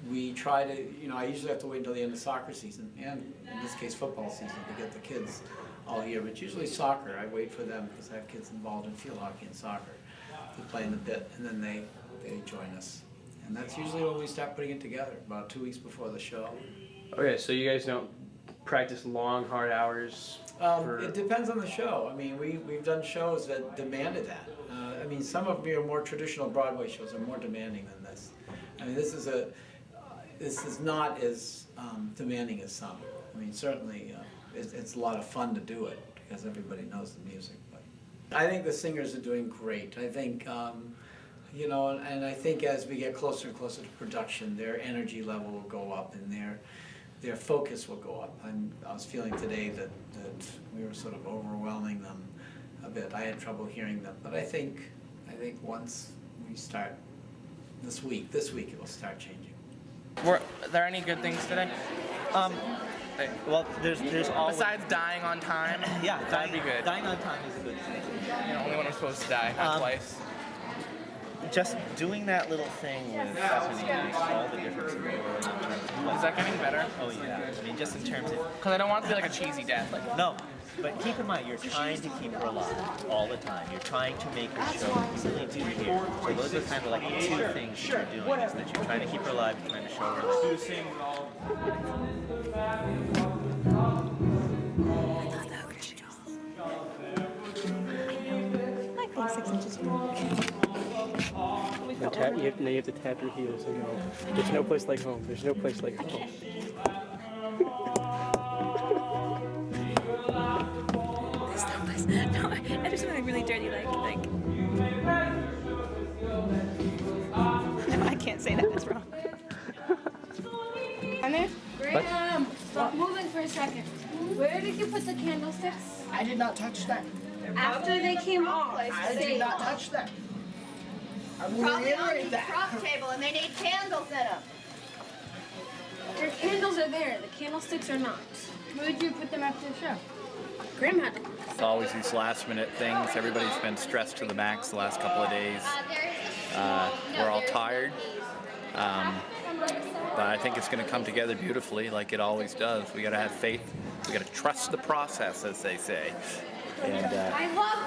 we try to, I usually have to wait until the end of soccer season, and in this case football season, to get the kids all here. But usually soccer, I wait for them because I have kids involved in field hockey and soccer to play in the pit, and then they join us. And that's usually when we start putting it together, about 2 weeks before the show. Okay, so you guys don't practice long, hard hours? It depends on the show. I mean, we've done shows that demanded that. I mean, some of your more traditional Broadway shows are more demanding than this. I mean, this is not as demanding as some. I mean, certainly it's a lot of fun to do it because everybody knows the music. But I think the singers are doing great. I think, and I think as we get closer and closer to production, their energy level will go up and their focus will go up. I was feeling today that we were sort of overwhelming them a bit. I had trouble hearing them, but I think once we start this week it will start changing. Were there any good things today? Well, there's always. Besides dying on time. Yeah, that'd be good. Dying on time is a good thing. Only when I'm supposed to die, not twice. Just doing that little thing with Bethany makes all the difference in the world. Is that getting better? Oh yeah. I mean, just in terms of. Because I don't want it to be like a cheesy death. No, but keep in mind, you're trying to keep her alive all the time. You're trying to make her show easily to hear. So those are kind of like the 2 things that you're doing. Is that you're trying to keep her alive, you're trying to show her that. 26 inches. You have to tap your heels and go. There's no place like home. There's no place like home. There's no place. No, I do something really dirty, like. No, I can't say that. That's wrong. Graham, stop moving for a second. Where did you put the candlesticks? I did not touch them. After they came off. I did not touch them. I will Probably on reiterate the that. prop table, and they need candles in them. Your candles are there. The candlesticks are not. Where did you put them after the show? Graham had them. It's always these last minute things. Everybody's been stressed to the max the last couple of days. We're all tired. But I think it's going to come together beautifully like it always does. We got to have faith. We got to trust the process, as they say. And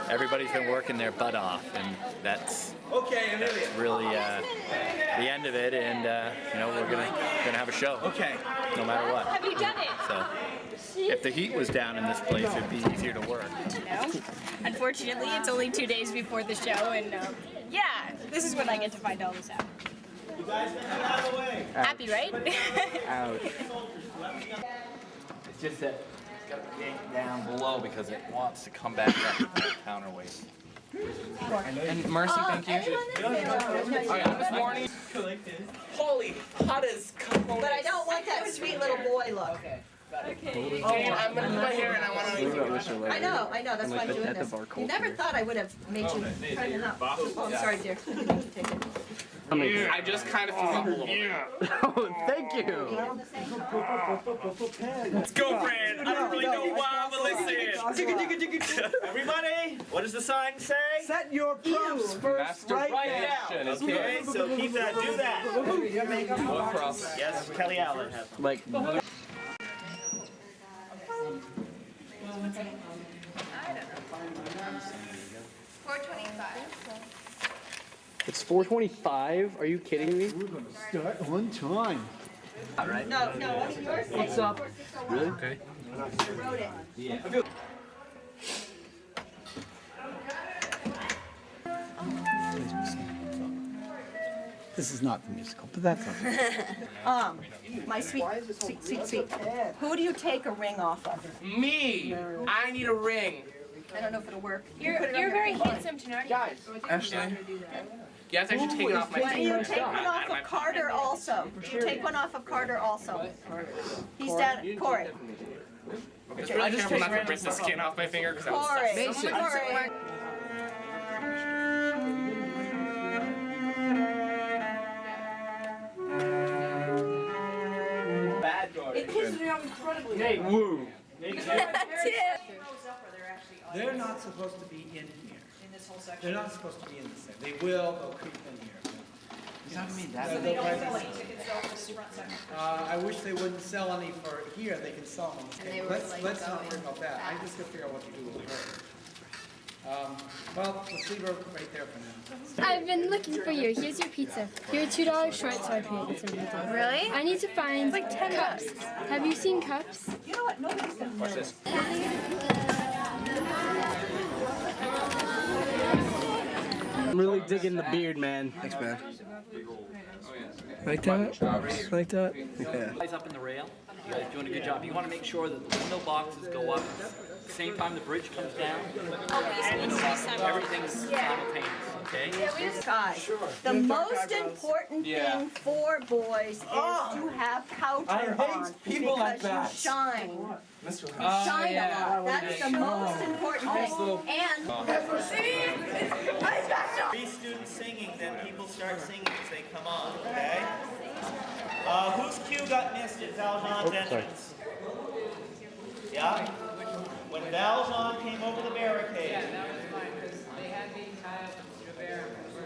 everybody's been working their butt off, and that's really the end of it. And we're gonna have a show. Okay. No matter what. Have you done it? So if the heat was down in this place, it'd be easier to work. No. Unfortunately, it's only 2 days before the show, and yeah, this is when I get to find all this out. You guys can get out of the way. Happy, right? Ouch. It's just that it's got to yank down below because it wants to come back up with that counterweight. And Mercy, thank you. This morning. Holy hot as But I don't want that sweet little boy look. Oh, I'm gonna do my hair and I want to. I know, that's why I'm doing this. You never thought I would have made you turn it up. Oh, I'm sorry, dear. Take it. I just kind of threw up a little bit. Oh, thank you. Let's go, Fran. I don't really know why, but listen. Everybody, what does the sign say? Set your props first right now. Okay, so keep that, do that. What props? Yes, Kelly Allen has them. Like. 425. It's 4:25. Are you kidding me? We're gonna start on time. No, yours. What's up? Really? Okay. I wrote it. Yeah. This is not the musical, but that's okay. My sweet. Who do you take a ring off of? Me. I need a ring. I don't know if it'll work. You're very handsome tonight. Guys, Ashley. You have to actually take it off my finger. You take one off of Carter also. You take one off of Carter also. He's down, Corey. It's really careful not to rip the skin off my finger because that would suck. Corey. It pisses me off incredibly. Hey, woo. That's it. They're not supposed to be in here. In this whole section? They're not supposed to be in this section. They will, they'll creep in here. You know what I mean? That's So they don't sell any tickets though for this front section? I wish they wouldn't sell any for here, they can sell them. And they were, Let's not worry about that. I just gotta figure out what to do with her. Well, let's leave her right there for now. I've been looking for you. Here's your pizza. You're $2 short, so I paid some pizza. Really? I need to find It's like 10 cups. bucks. Have you seen cups? You know what? Nobody's gonna know. Watch this. I'm really digging the beard, man. Thanks, man. Like that? Like that? Yeah. Guys up in the rail. You guys doing a good job. You want to make sure that the window boxes go up at the same time the bridge comes down. Everything's simultaneous, okay? Guys, the most important thing for boys is to have pouches on people like because you shine. You shine a lot. That's the most important thing. And 3 students singing, then people start singing as they come on, okay? Whose cue got missed at Valjean's entrance? Yeah? When Valjean came over the barricade.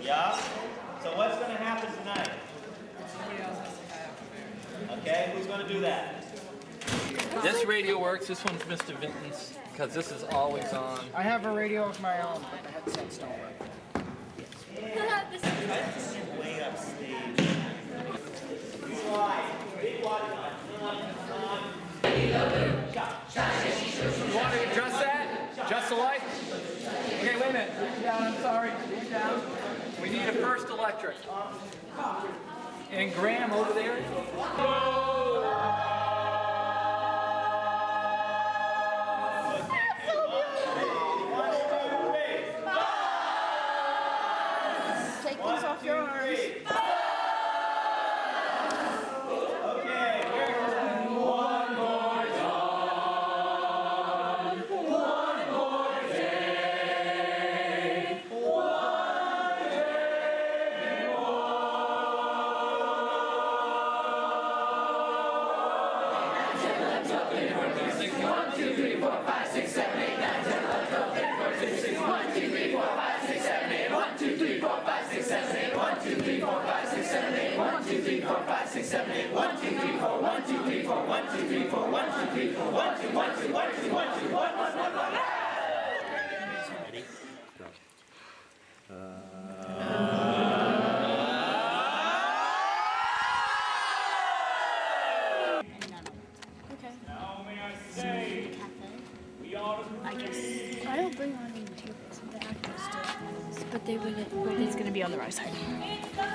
Yeah? So what's going to happen tonight? Okay, who's going to do that? This radio works. This one's Mr. Vinton's because this is always on. I have a radio of my own, but the headsets don't work. Way upstage. Slide. Big one. You want to adjust that? Just the light? Okay, wait a minute. Down, I'm sorry. electric. And Graham over there. Take these off your arms. I don't bring on any tables. The actors do. But they wouldn't. It's gonna be on the right side.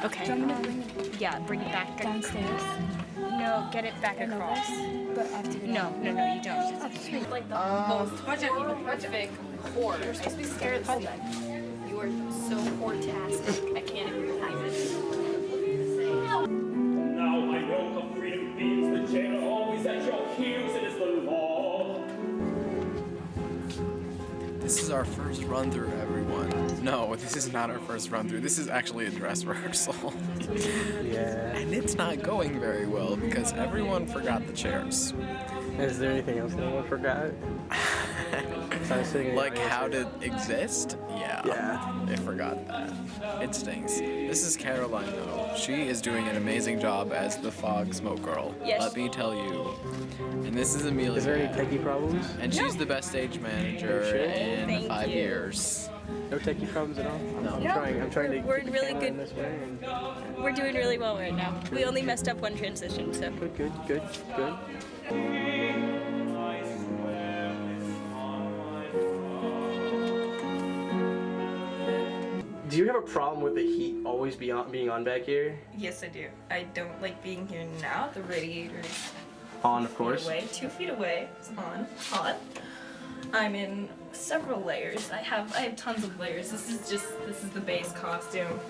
Okay. Do you want me to bring it? Yeah, bring it back Downstairs? No, get it back across. But I have to go No, down. you don't. It's like the most perfect horror. You're supposed to be scared of something. You are so hortastic. I can't even believe it. Now I know how freedom feels. The jail always at your heels. It is the law. This is our first run through, everyone. No, this is not our first run through. This is actually a dress rehearsal. Yeah. And it's not going very well because everyone forgot the chairs. Is there anything else anyone forgot? Like how to exist? Yeah. They forgot that. It stinks. This is Caroline, though. She is doing an amazing job as the fog smoke girl. Yes. Let me tell you. And this is Amelia. Is there any techie problems? And she's the best stage manager in Thank 5 you. years. No techie problems at all? No. I'm trying to We're keep the really camera good. in this way. And We're doing really well right now. We only messed up one transition, so. Good. Do you have a problem with the heat always being on back here? Yes, I do. I don't like being here now. The radiator's On, of course. 2 feet away. It's on. Hot. I'm in several layers. I have tons of layers. This is the base costume.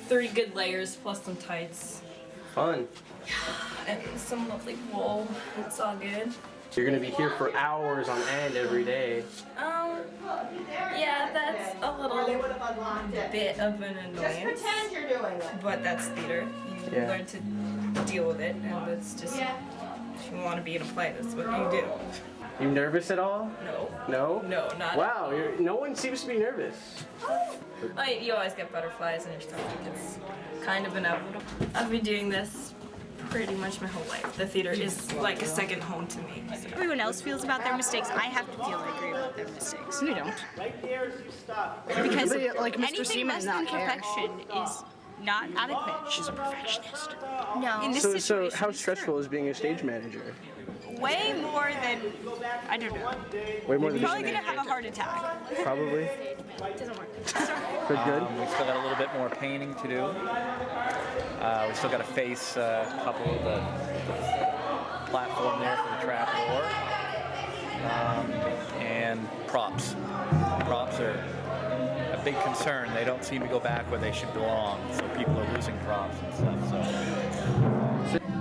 3 good layers plus some tights Fun. and some lovely wool. It's all good. You're gonna be here for hours on end every day. Yeah, that's a little bit of an annoyance. Pretend you're doing it. But that's theater. You Yeah. learn to deal with it, and it's just if you want to be in a play, that's what you do. You nervous at all? No. No? No, not at Wow, no one seems to be nervous. You always get butterflies in your stomach. It's kind of inevitable. I've been doing this pretty much my whole life. The theater is like a second home to me. Everyone else feels about their mistakes. I have to feel angry about their mistakes. You don't. Right there as you stop. Because Like Mr. anything Seaman less not than care. perfection is not adequate. She's a perfectionist. No. In this So situation, how stressful is being a stage manager? way more than I don't know. Way more than Probably being gonna have a heart attack. Probably. Doesn't work. Good. We've still got a little bit more painting to do. We still got to face a couple of the platform there for the trap door. And props. Props are a big concern. They don't seem to go back where they should belong, so people are losing props and stuff. So.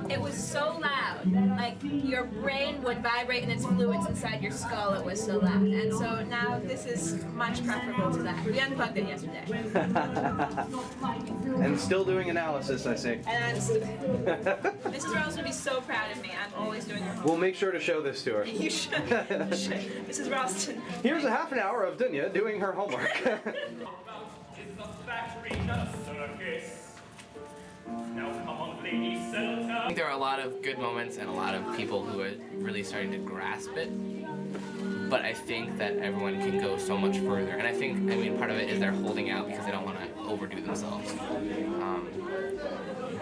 It was so loud, like your brain would vibrate and its fluids inside your skull. It was so loud, and so now this is much preferable to that. We unplugged it yesterday, And still doing analysis, I see. and Mrs. Rose would be so proud of me. I'm always doing her homework. We'll make sure to show this to her. You should. You should. Mrs. Ralston. Here's a half an hour of Dunya doing her homework. I think there are a lot of good moments and a lot of people who are really starting to grasp it. But I think that everyone can go so much further. And I mean, part of it is they're holding out because they don't want to overdo themselves.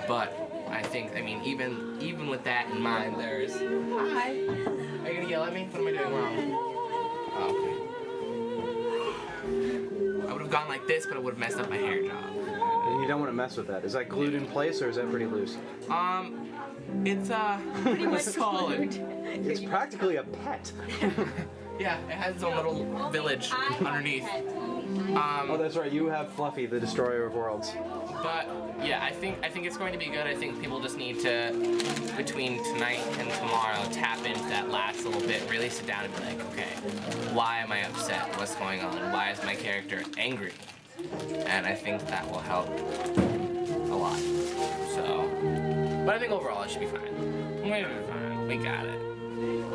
But I think, even with that in mind, there's... Hi. Are you going to yell at me? What am I doing wrong? Oh, okay. I would have gone like this, but it would have messed up my hair job. and you don't want to mess with that. Is that glued in place or is that pretty loose? It's Pretty much solid. It's practically a pet. Yeah, it has a little village underneath. Oh, that's right. You have Fluffy, the destroyer of worlds. But yeah, I think it's going to be good. I think people just need to, between tonight and tomorrow, tap into that last little bit. Really sit down and be like, okay, why am I upset? What's going on? Why is my character angry? And I think that will help a lot. So, but I think overall it should be fine. We'll be fine. We got it.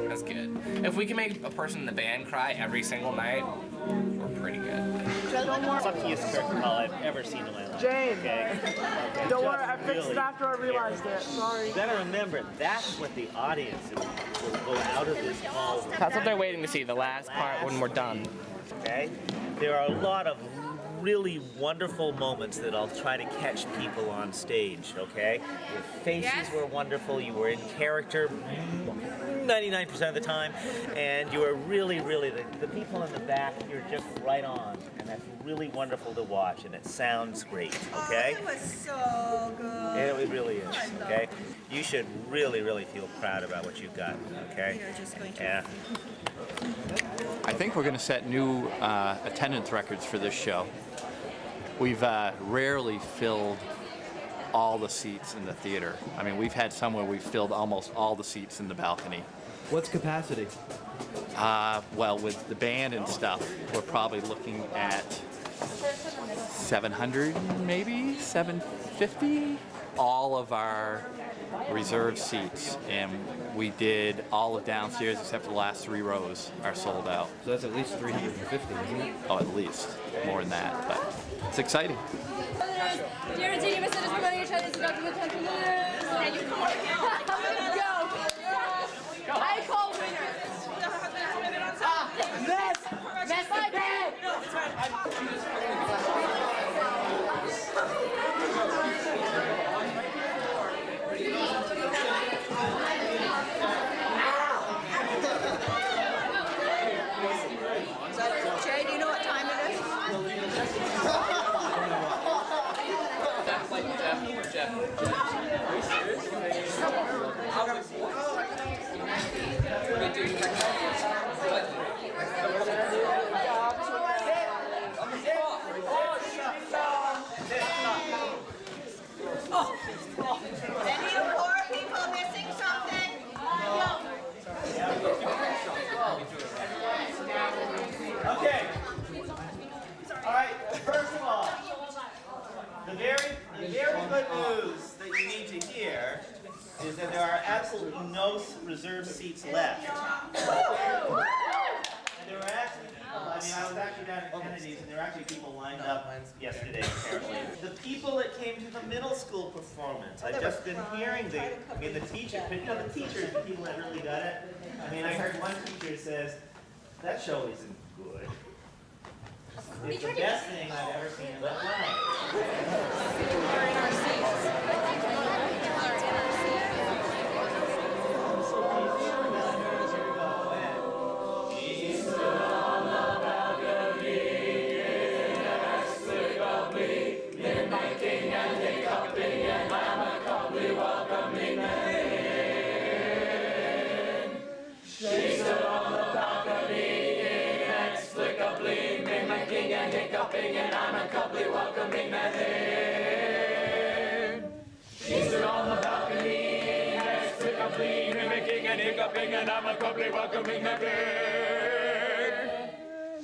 That's good. If we can make a person in the band cry every single night, we're pretty good. Funkiest curtain call I've ever seen in my life. Jane! Okay? Don't worry, I fixed it after I realized it. Sorry. You gotta remember, that's what the audience will go out of this call. That's what they're waiting to see, the last part when we're done. Okay? There are a lot of really wonderful moments that I'll try to catch people on stage, okay? Your faces were wonderful, you were in character 99% of the time, and you were really, the people in the back, you're just right on, and that's really wonderful to watch, and it sounds great, okay? Oh, it was so good. It really is, okay? You should really feel proud about what you've got, okay? We are just going to... Yeah. I think we're going to set new attendance records for this show. We've rarely filled all the seats in the theater. I mean, we've had some where we've filled almost all the seats in the balcony. What's capacity? Well, with the band and stuff, we're probably looking at 700, maybe 750. All of our reserved seats, and we did all of downstairs except for the last 3 rows are sold out. So that's at least 350, isn't it? Oh, at least more than that, but it's exciting. Dear Virginia, Mr. Promoting Attendance and Document Entrepreneurs. Now you call it now. Go. I call winner. Mess my bed. Jay, do you know what time it is? Any of poor people missing something? Okay. All right. First of all, the very good news that you need to hear is that there are absolutely no reserved seats left. And there were actually people. I mean, I was actually down at Kennedy's, and there were actually people lined up yesterday. Apparently, the people that came to the middle school performance. I've just been hearing the teacher. You know, the teachers, the people that really got it. I mean, I heard one teacher says, "That show isn't good. It's the best thing I've ever seen in my life." And amicably welcoming them in. She stood on the balcony, inexplicably mimicking and hiccuping and amicably welcoming them in. She stood on the balcony, inexplicably mimicking and hiccuping and amicably welcoming them in.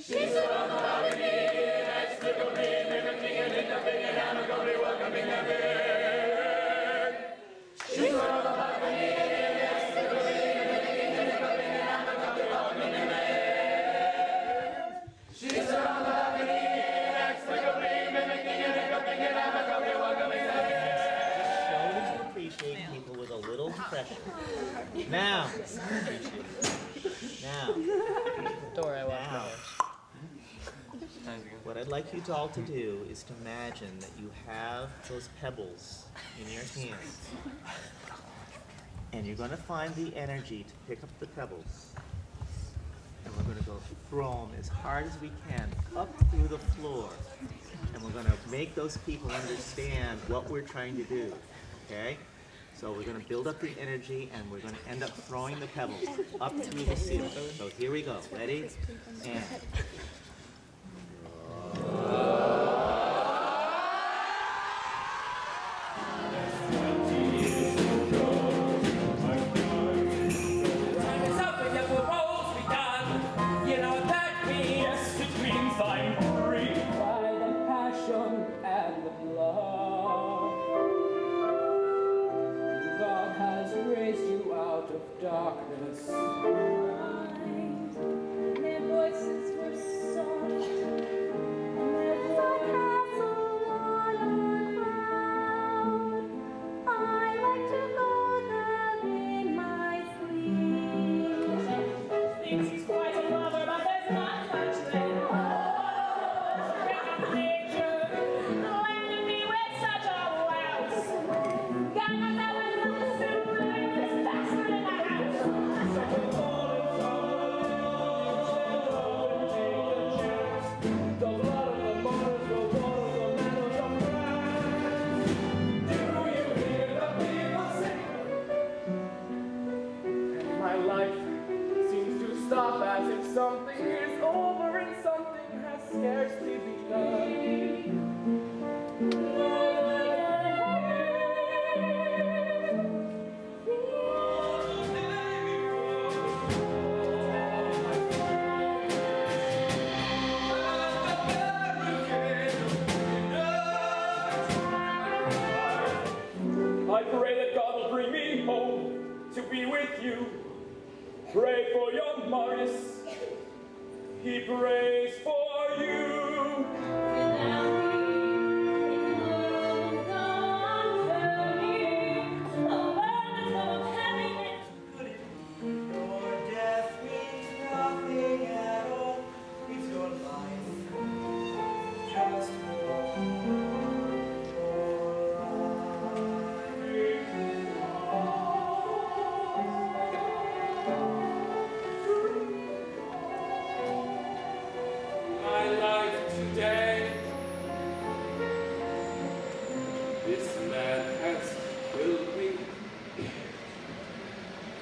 She stood on the balcony, inexplicably mimicking and hiccuping and amicably welcoming them in. She stood on the balcony. Appreciate people with a little pressure. Now, what I'd like you all to do is to imagine that you have those pebbles in your hands, and you're going to find the energy to pick up the pebbles, and we're going to to go throw them as hard as we can up through the floor. And we're going to make those people understand what we're trying to do, okay? So we're going to build up the energy, and we're going to end up throwing the pebbles up through the ceiling. So here we go. Ready? And... darkness. Their voices were soft, and there was a castle on a cloud. I like to go there in my sleep. Thinks he's quite a lover, but there's not much there. Bring up nature, landed me with such a louse. Got myself in the soup, and it's faster than I. My life seems to stop as if something is over and something has scarcely begun. I pray that God will bring me home to be with you. Pray for young Marius. He prays for you. Your death means nothing at all. It's your life. Just my life today. This man has killed me.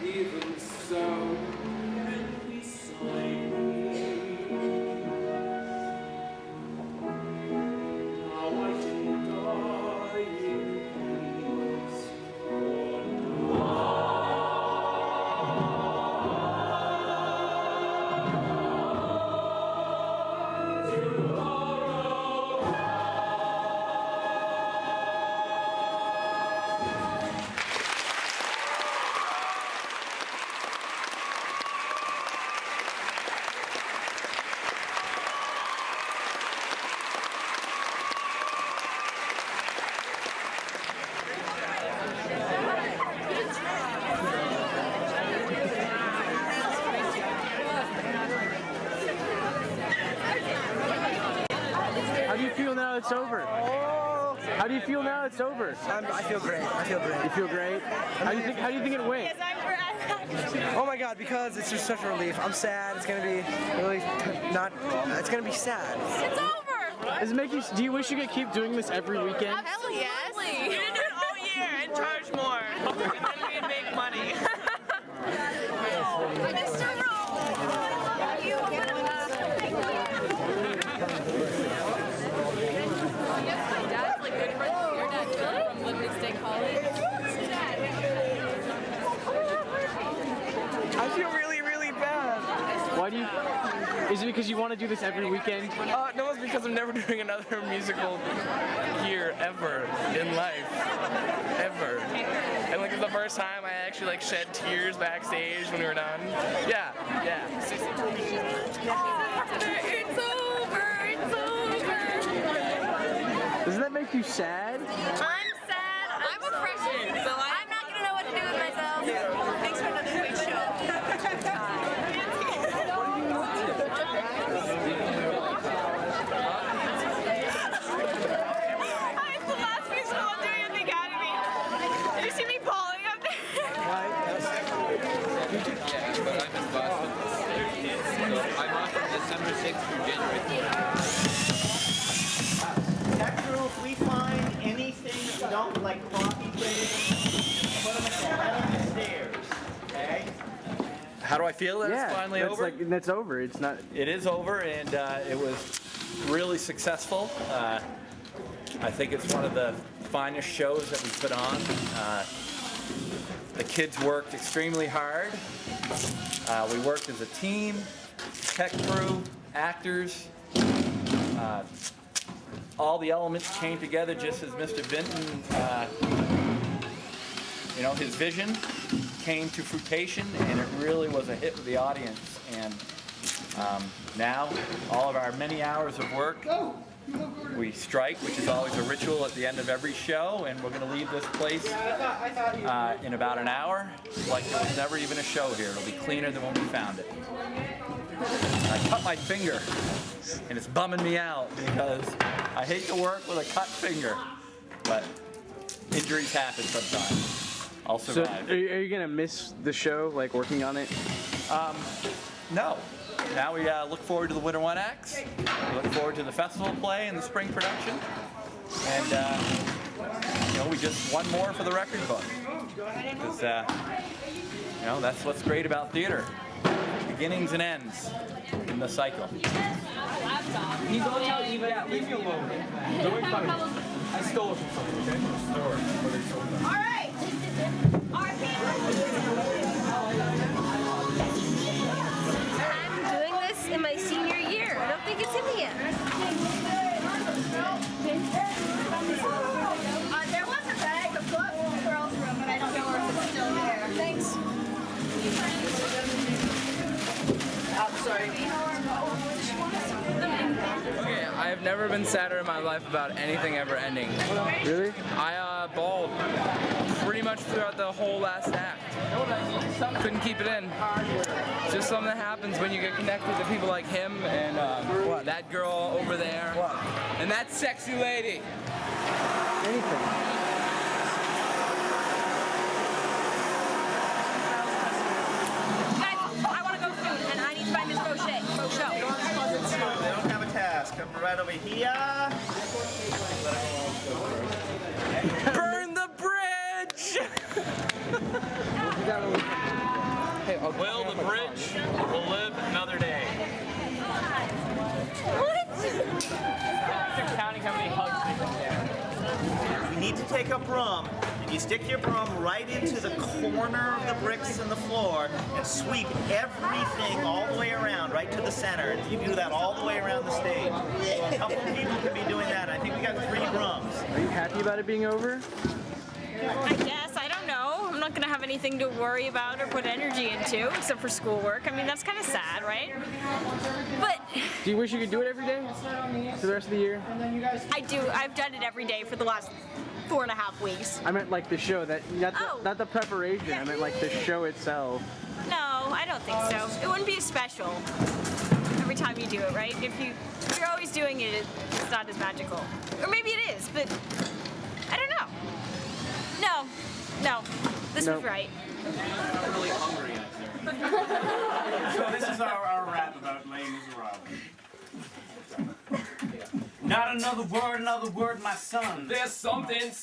Even so, beside me. Now I can die in peace. How do you feel now it's over? How do you feel now it's over? I feel great. I feel great. You feel great? How do you think it went? Oh my god, because it's just such a relief. I'm sad. It's gonna be really not. It's gonna be sad. It's over! Does it make you? Do you wish you could keep doing this every weekend? Hell yes! You didn't do it all year and charge more. And then we'd make money. Mr. My dad's like good friends with your dad, Phil, from Liberty State College. I feel really, really bad. Why do you? Is it because you want to do this every weekend? No, it's because I'm never doing another musical here ever in life. Ever. And like it's the first time I actually like shed tears backstage when we were done. Yeah. It's over! It's over! Doesn't that make you sad? I'm sad. I'm a freshman, so I'm not gonna know what to do with myself. Thanks for another great show. It's the last musical I'm doing at the Academy. Did you see me bawling up there? Yeah, but I'm in Boston. So I'm How do I feel that it's finally that's over? Like, that's over. It's not. It is over, and it was really successful. I think it's one of the finest shows that we put on. The kids worked extremely hard. We worked as a team, tech crew, actors. All the elements came together just as Mr. Vinton, his vision came to fruition, and it really was a hit with the audience. And now, all of our many hours of work, we strike, which is always a ritual at the end of every show, and we're going to leave this place in about an hour, like there was never even a show here. It'll be cleaner than when we found it. I cut my finger, and it's bumming me out because I hate to work with a cut finger, but injuries happen sometimes. I'll survive. So, are you gonna miss the show, like working on it? No. Now we look forward to the Winter One Acts. We look forward to the festival play and the spring production. And, we just one more for the record book. Because, that's what's great about theater. Beginnings and ends in the cycle. He's on out even. Yeah, leave me alone. Don't worry about it. I stole it from someone, okay? Don't worry. All right. I'm doing this in my senior year. I don't think it's in here. There was a bag of books in the girls' room, but I don't know if it's still there. Thanks. I'm sorry. Okay, I have never been sadder in my life about anything ever ending. Really? I bawled pretty much throughout the whole last act. Couldn't keep it in. It's just something that happens when you get connected to people like him and that girl over there and that sexy lady. Anything. They don't have a task. Come right over here. Burn the bridge! Will the bridge will live another day? What? Counting how many hugs they can get. You need to take a broom, and you stick your broom right into the corner of the bricks in the floor and sweep everything all the way around, right to the center. And you do that all the way around the stage. So a couple of people can be doing that. I think we got 3 brooms. Are you happy about it being over? I guess. I don't know. I'm not going to have anything to worry about or put energy into except for schoolwork. I mean, that's kind of sad, right? But Do you wish you could do it every day for the rest of the year? I do. I've done it every day for the last 4.5 weeks. I meant like the show, not the preparation. I meant like the show itself. No, I don't think so. It wouldn't be as special every time you do it, right? If you're always doing it, it's not as magical. Or maybe it is, but I don't know. No, this was right. I'm really hungry out there. So this is our rap about Les Miserables. Not another word, my son. There's something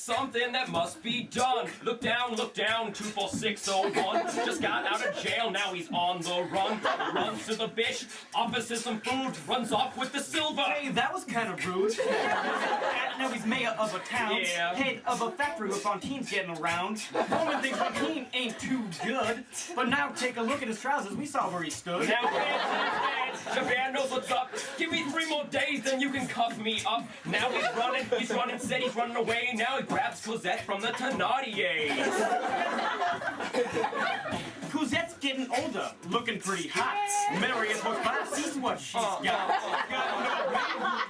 that must be done. Look down, 24601. Just got out of jail, now he's on the run. Runs to the bish, offers some food, runs off with the silver. Hey, that was kind of rude. Now he's mayor of a town, head of a factory with Fontaine's getting around. Woman thinks Fontaine ain't too good, but now take a look at his trousers. We saw where he stood. Now dance, Japan knows what's up. Give me 3 more days, then you can cuff me up. Now he's running, said he's running away. Now he grabs Cosette from the Thenardiers. Cosette's getting older, looking pretty hot. Mary is what class, sees what she's got. Got an old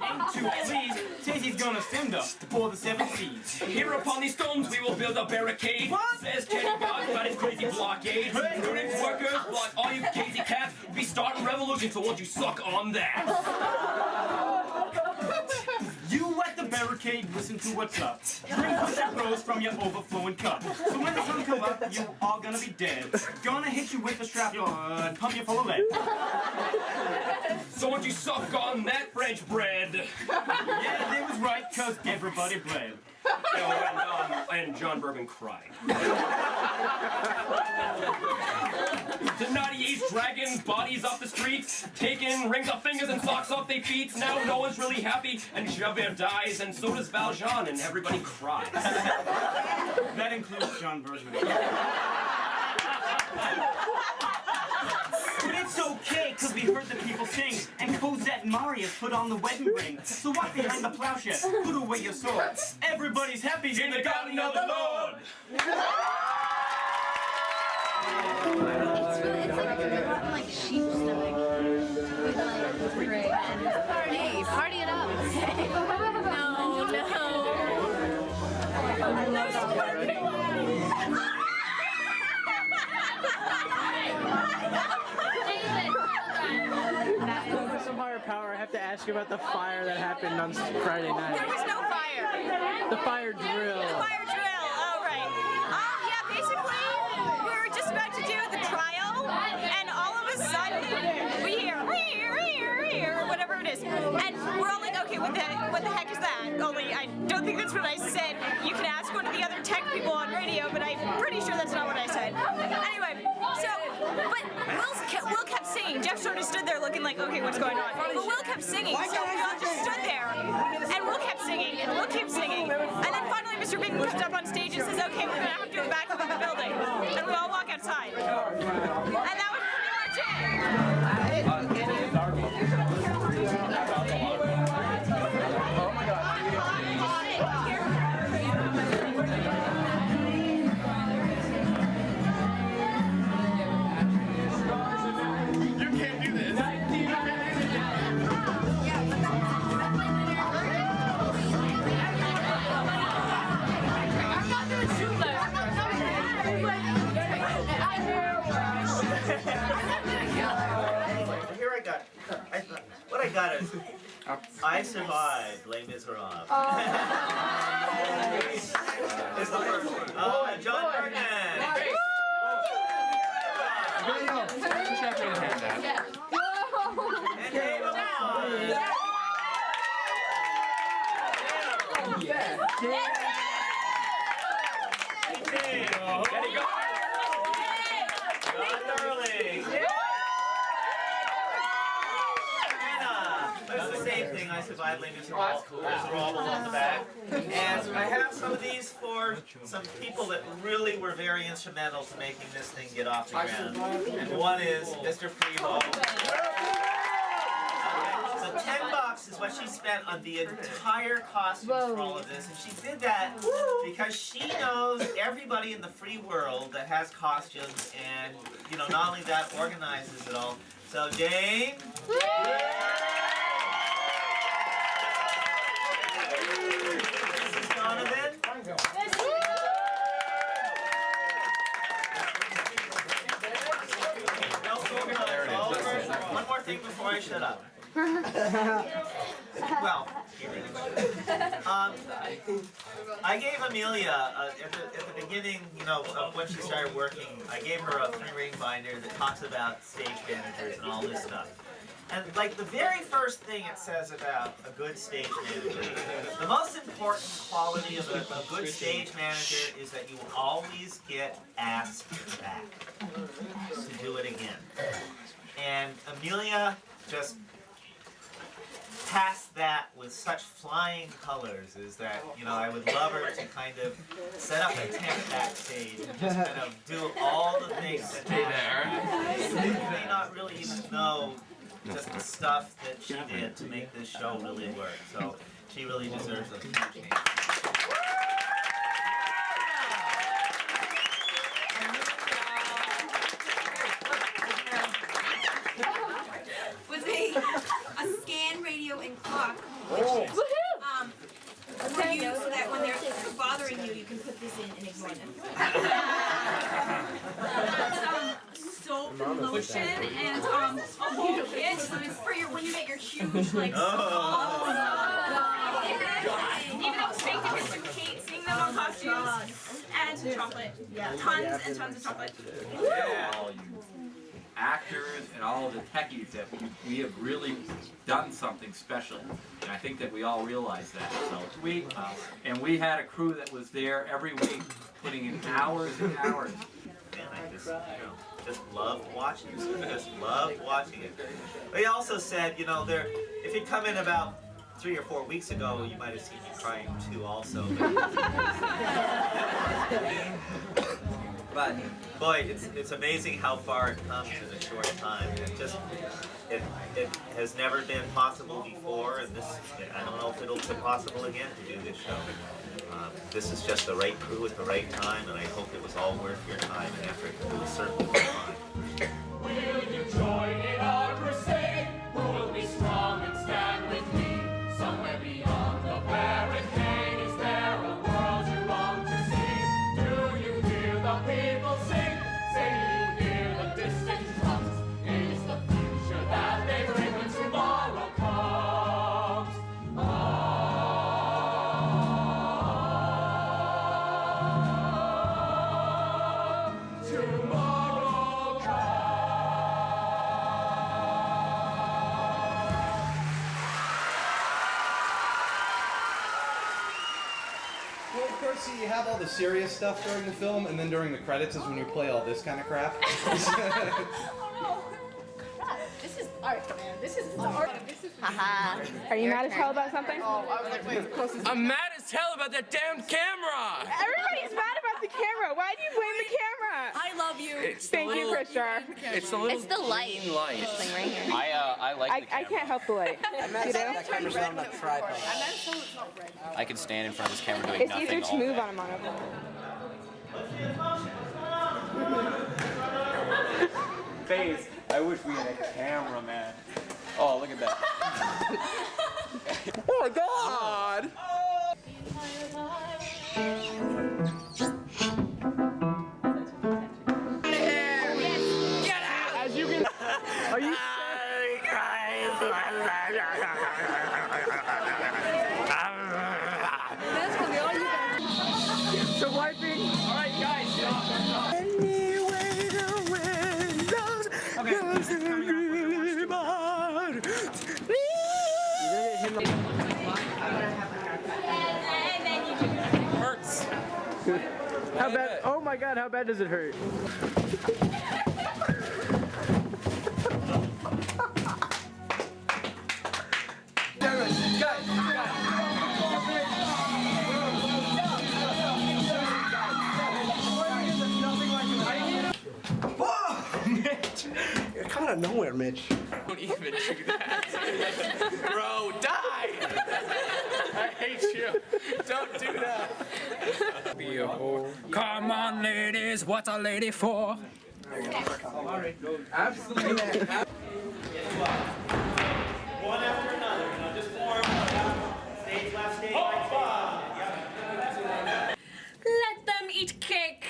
man who ain't too pleased, says he's gonna send her for the 7 seas. Here upon these stones we will build a barricade. What? Says Kenny Boggs about his crazy blockade. Students, workers, block all you crazy cats. We start a revolution, so won't you suck on that? You at the barricade, listen to what's up. Drink push-up bros from your overflowing cup. So when the sun comes up, you all gonna be dead. Gonna hit you with the strap and pump you full of lead. So won't you suck on that French bread? Yeah, they was right, cause everybody bled. And John Bourbon cried. The naughty ace dragging bodies off the streets, taking rings off fingers and socks off their feet. Now no one's really happy, and Javert dies, and so does Valjean, and everybody cries. That includes John Bourbon. But it's okay, because we heard the people sing, and Cosette and Marius put on the wedding ring. So walk behind the plowshare, put away your sword. Everybody's happy in the garden of the Lord! It's like sheep stomach with like gray and party it up. Some higher power, I have to ask you about the fire that happened on Friday night. There was no fire. The fire drill. The fire drill. Oh, right. Yeah, basically, we were just about to do the trial, and all of a sudden, we hear, or whatever it is. And we're all like, okay, what the heck is that? Only, I don't think that's what I said. You can ask one of the other tech people on radio, but I'm pretty sure that's not what I said. Anyway, so, but Will kept singing. Jeff sort of stood there looking like, okay, what's going on? But Will kept singing, so we all just stood there, and Will kept singing, and Will kept singing. And then finally Mr. Bing comes up on stage and says, okay, we're gonna have to go back into the building. And we all walk outside. And that was pretty much it. Oh my God. You can't do this. Here what I got is I survived Les Miserables. It's the first one. John Bourbon. And Dave Amon. It's the same thing. I survived Les Miserables. There's a roll on the back. And I have some of these for some people that really were very instrumental to making this thing get off the ground. And one is Mr. Freehold. So $10 is what she spent on the entire costumes for all of this. And she did that because she knows everybody in the free world that has costumes, and not only that, organizes it all. So Jane. This is Donovan. One more thing before I shut up. Well, I gave Amelia at the beginning, of when she started working, I gave her a 3-ring binder that talks about stage managers and all this stuff. And like the very first thing it says about a good stage manager, the most important quality of a good stage manager is that you will always get asked back to do it again. And Amelia just passed that with such flying colors, is that, I would love her to kind of set up a tent backstage and just kind of do all the things that you may not really even know just the stuff that she did to make this show really work. So she really deserves a huge hand. Was a scan radio and clock, which for you, so that when they're bothering you, you can put this in and ignore them. Soap and lotion and a whole kit for when you get your huge like even though it's fake tickets, you hate seeing them on costumes and chocolate. Tons and tons of chocolate. actors and all of the techies that we have really done something special. And I think that we all realize that. So and we had a crew that was there every week, putting in hours and hours. Man, I just loved watching it. Just loved watching it. But he also said, you know, if he'd come in about 3 or 4 weeks ago, you might have seen me crying too also. But boy, it's amazing how far it comes in a short time. It has never been possible before, and I don't know if it'll be possible again to do this show. This is just the right crew at the right time, and I hope it was all worth your time and effort. It was certainly mine. Will you join in our crusade? Who will be strong and stand with me? Somewhere beyond the barricade, is there a world you long to see? Do you hear the people sing? Say, do you hear the distant drums? Is the future that they bring when tomorrow comes? Tomorrow comes. Well, of course, you have all the serious stuff during the film, and then during the credits is when you play all this kind of crap. This is art, man. This is art. This is Are you mad as hell about something? Oh, I was like, wait, the closest. I'm mad as hell about that damn camera! Everybody's mad about the camera. Why do you blame the camera? I love you. Thank you, Krishna. It's the little It's the light. green light. This thing right here. I like the camera. I can't help the light. You know? That camera's on that tripod. I can stand in front of this camera doing It's nothing easier to all move day. on a monocle. Face, I wish we had a cameraman. Oh, look at that. Oh my god! Get out! As you can. Are you? That's gonna be all you guys. So wiping. All right, guys. Hurts. How bad? Oh my god, how bad does it hurt? You're coming out of nowhere, Mitch. Don't even do that. Bro, die! I hate you. Don't do that. Come on, ladies, what's a lady for? Absolutely. One after another, you know, just form stage left, stage right, stage left. Let them eat cake.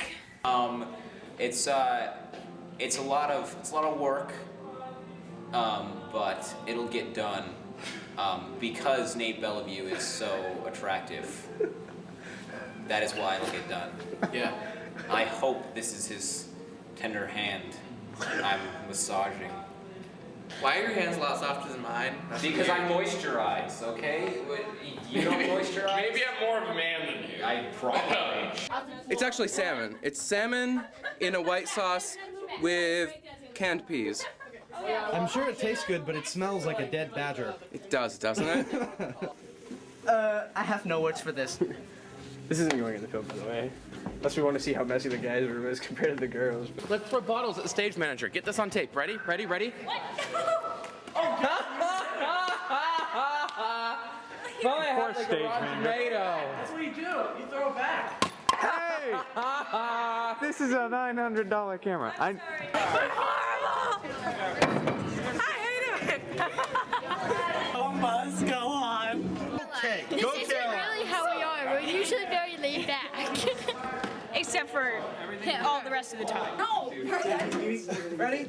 It's a lot of work, but it'll get done because Nate Bellevue is so attractive. That is why it'll get done. Yeah. I hope this is his tender hand I'm massaging. Why are your hands a lot softer than mine? Because I moisturize, okay? You don't moisturize? Maybe I'm more of a man than you. I probably. It's actually salmon. It's salmon in a white sauce with canned peas. I'm sure it tastes good, but it smells like a dead badger. It does, doesn't it? I have no words for this. This isn't going in the film, by the way. Unless we want to see how messy the guys' room is compared to the girls. Let's throw bottles at the stage manager. Get this on tape. Ready? Ready? Ready? Of course, stage manager. That's what you do. You throw it back. Hey! This is a $900 camera. I hate it. Must go on. Okay, This go isn't Carol. really how we are. We're usually very laid back. Except for all the rest of the time. No! Ready?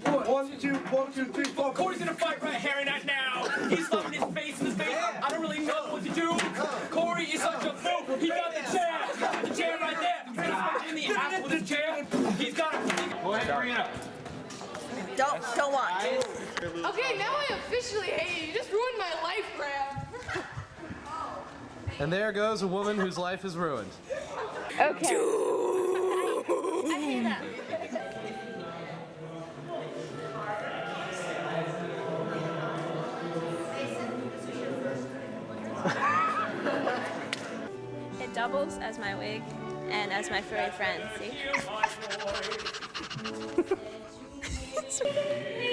1, 2, 1, 2, 3, 4. Corey's gonna fight right here and right now. He's loving his face in his face. I don't really know what to do. Corey is such a fool. He got the chair. He's got the chair right there. He's gonna punch in the apple with his chair. He's got it. Go ahead and bring it up. Don't watch. Okay, now I officially hate you. You just ruined my life, Graham. And there goes a woman whose life is ruined. Okay. I hear that. It doubles as my wig and as my furry friend, see?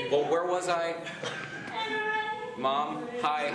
Well, where was I? Mom, hi.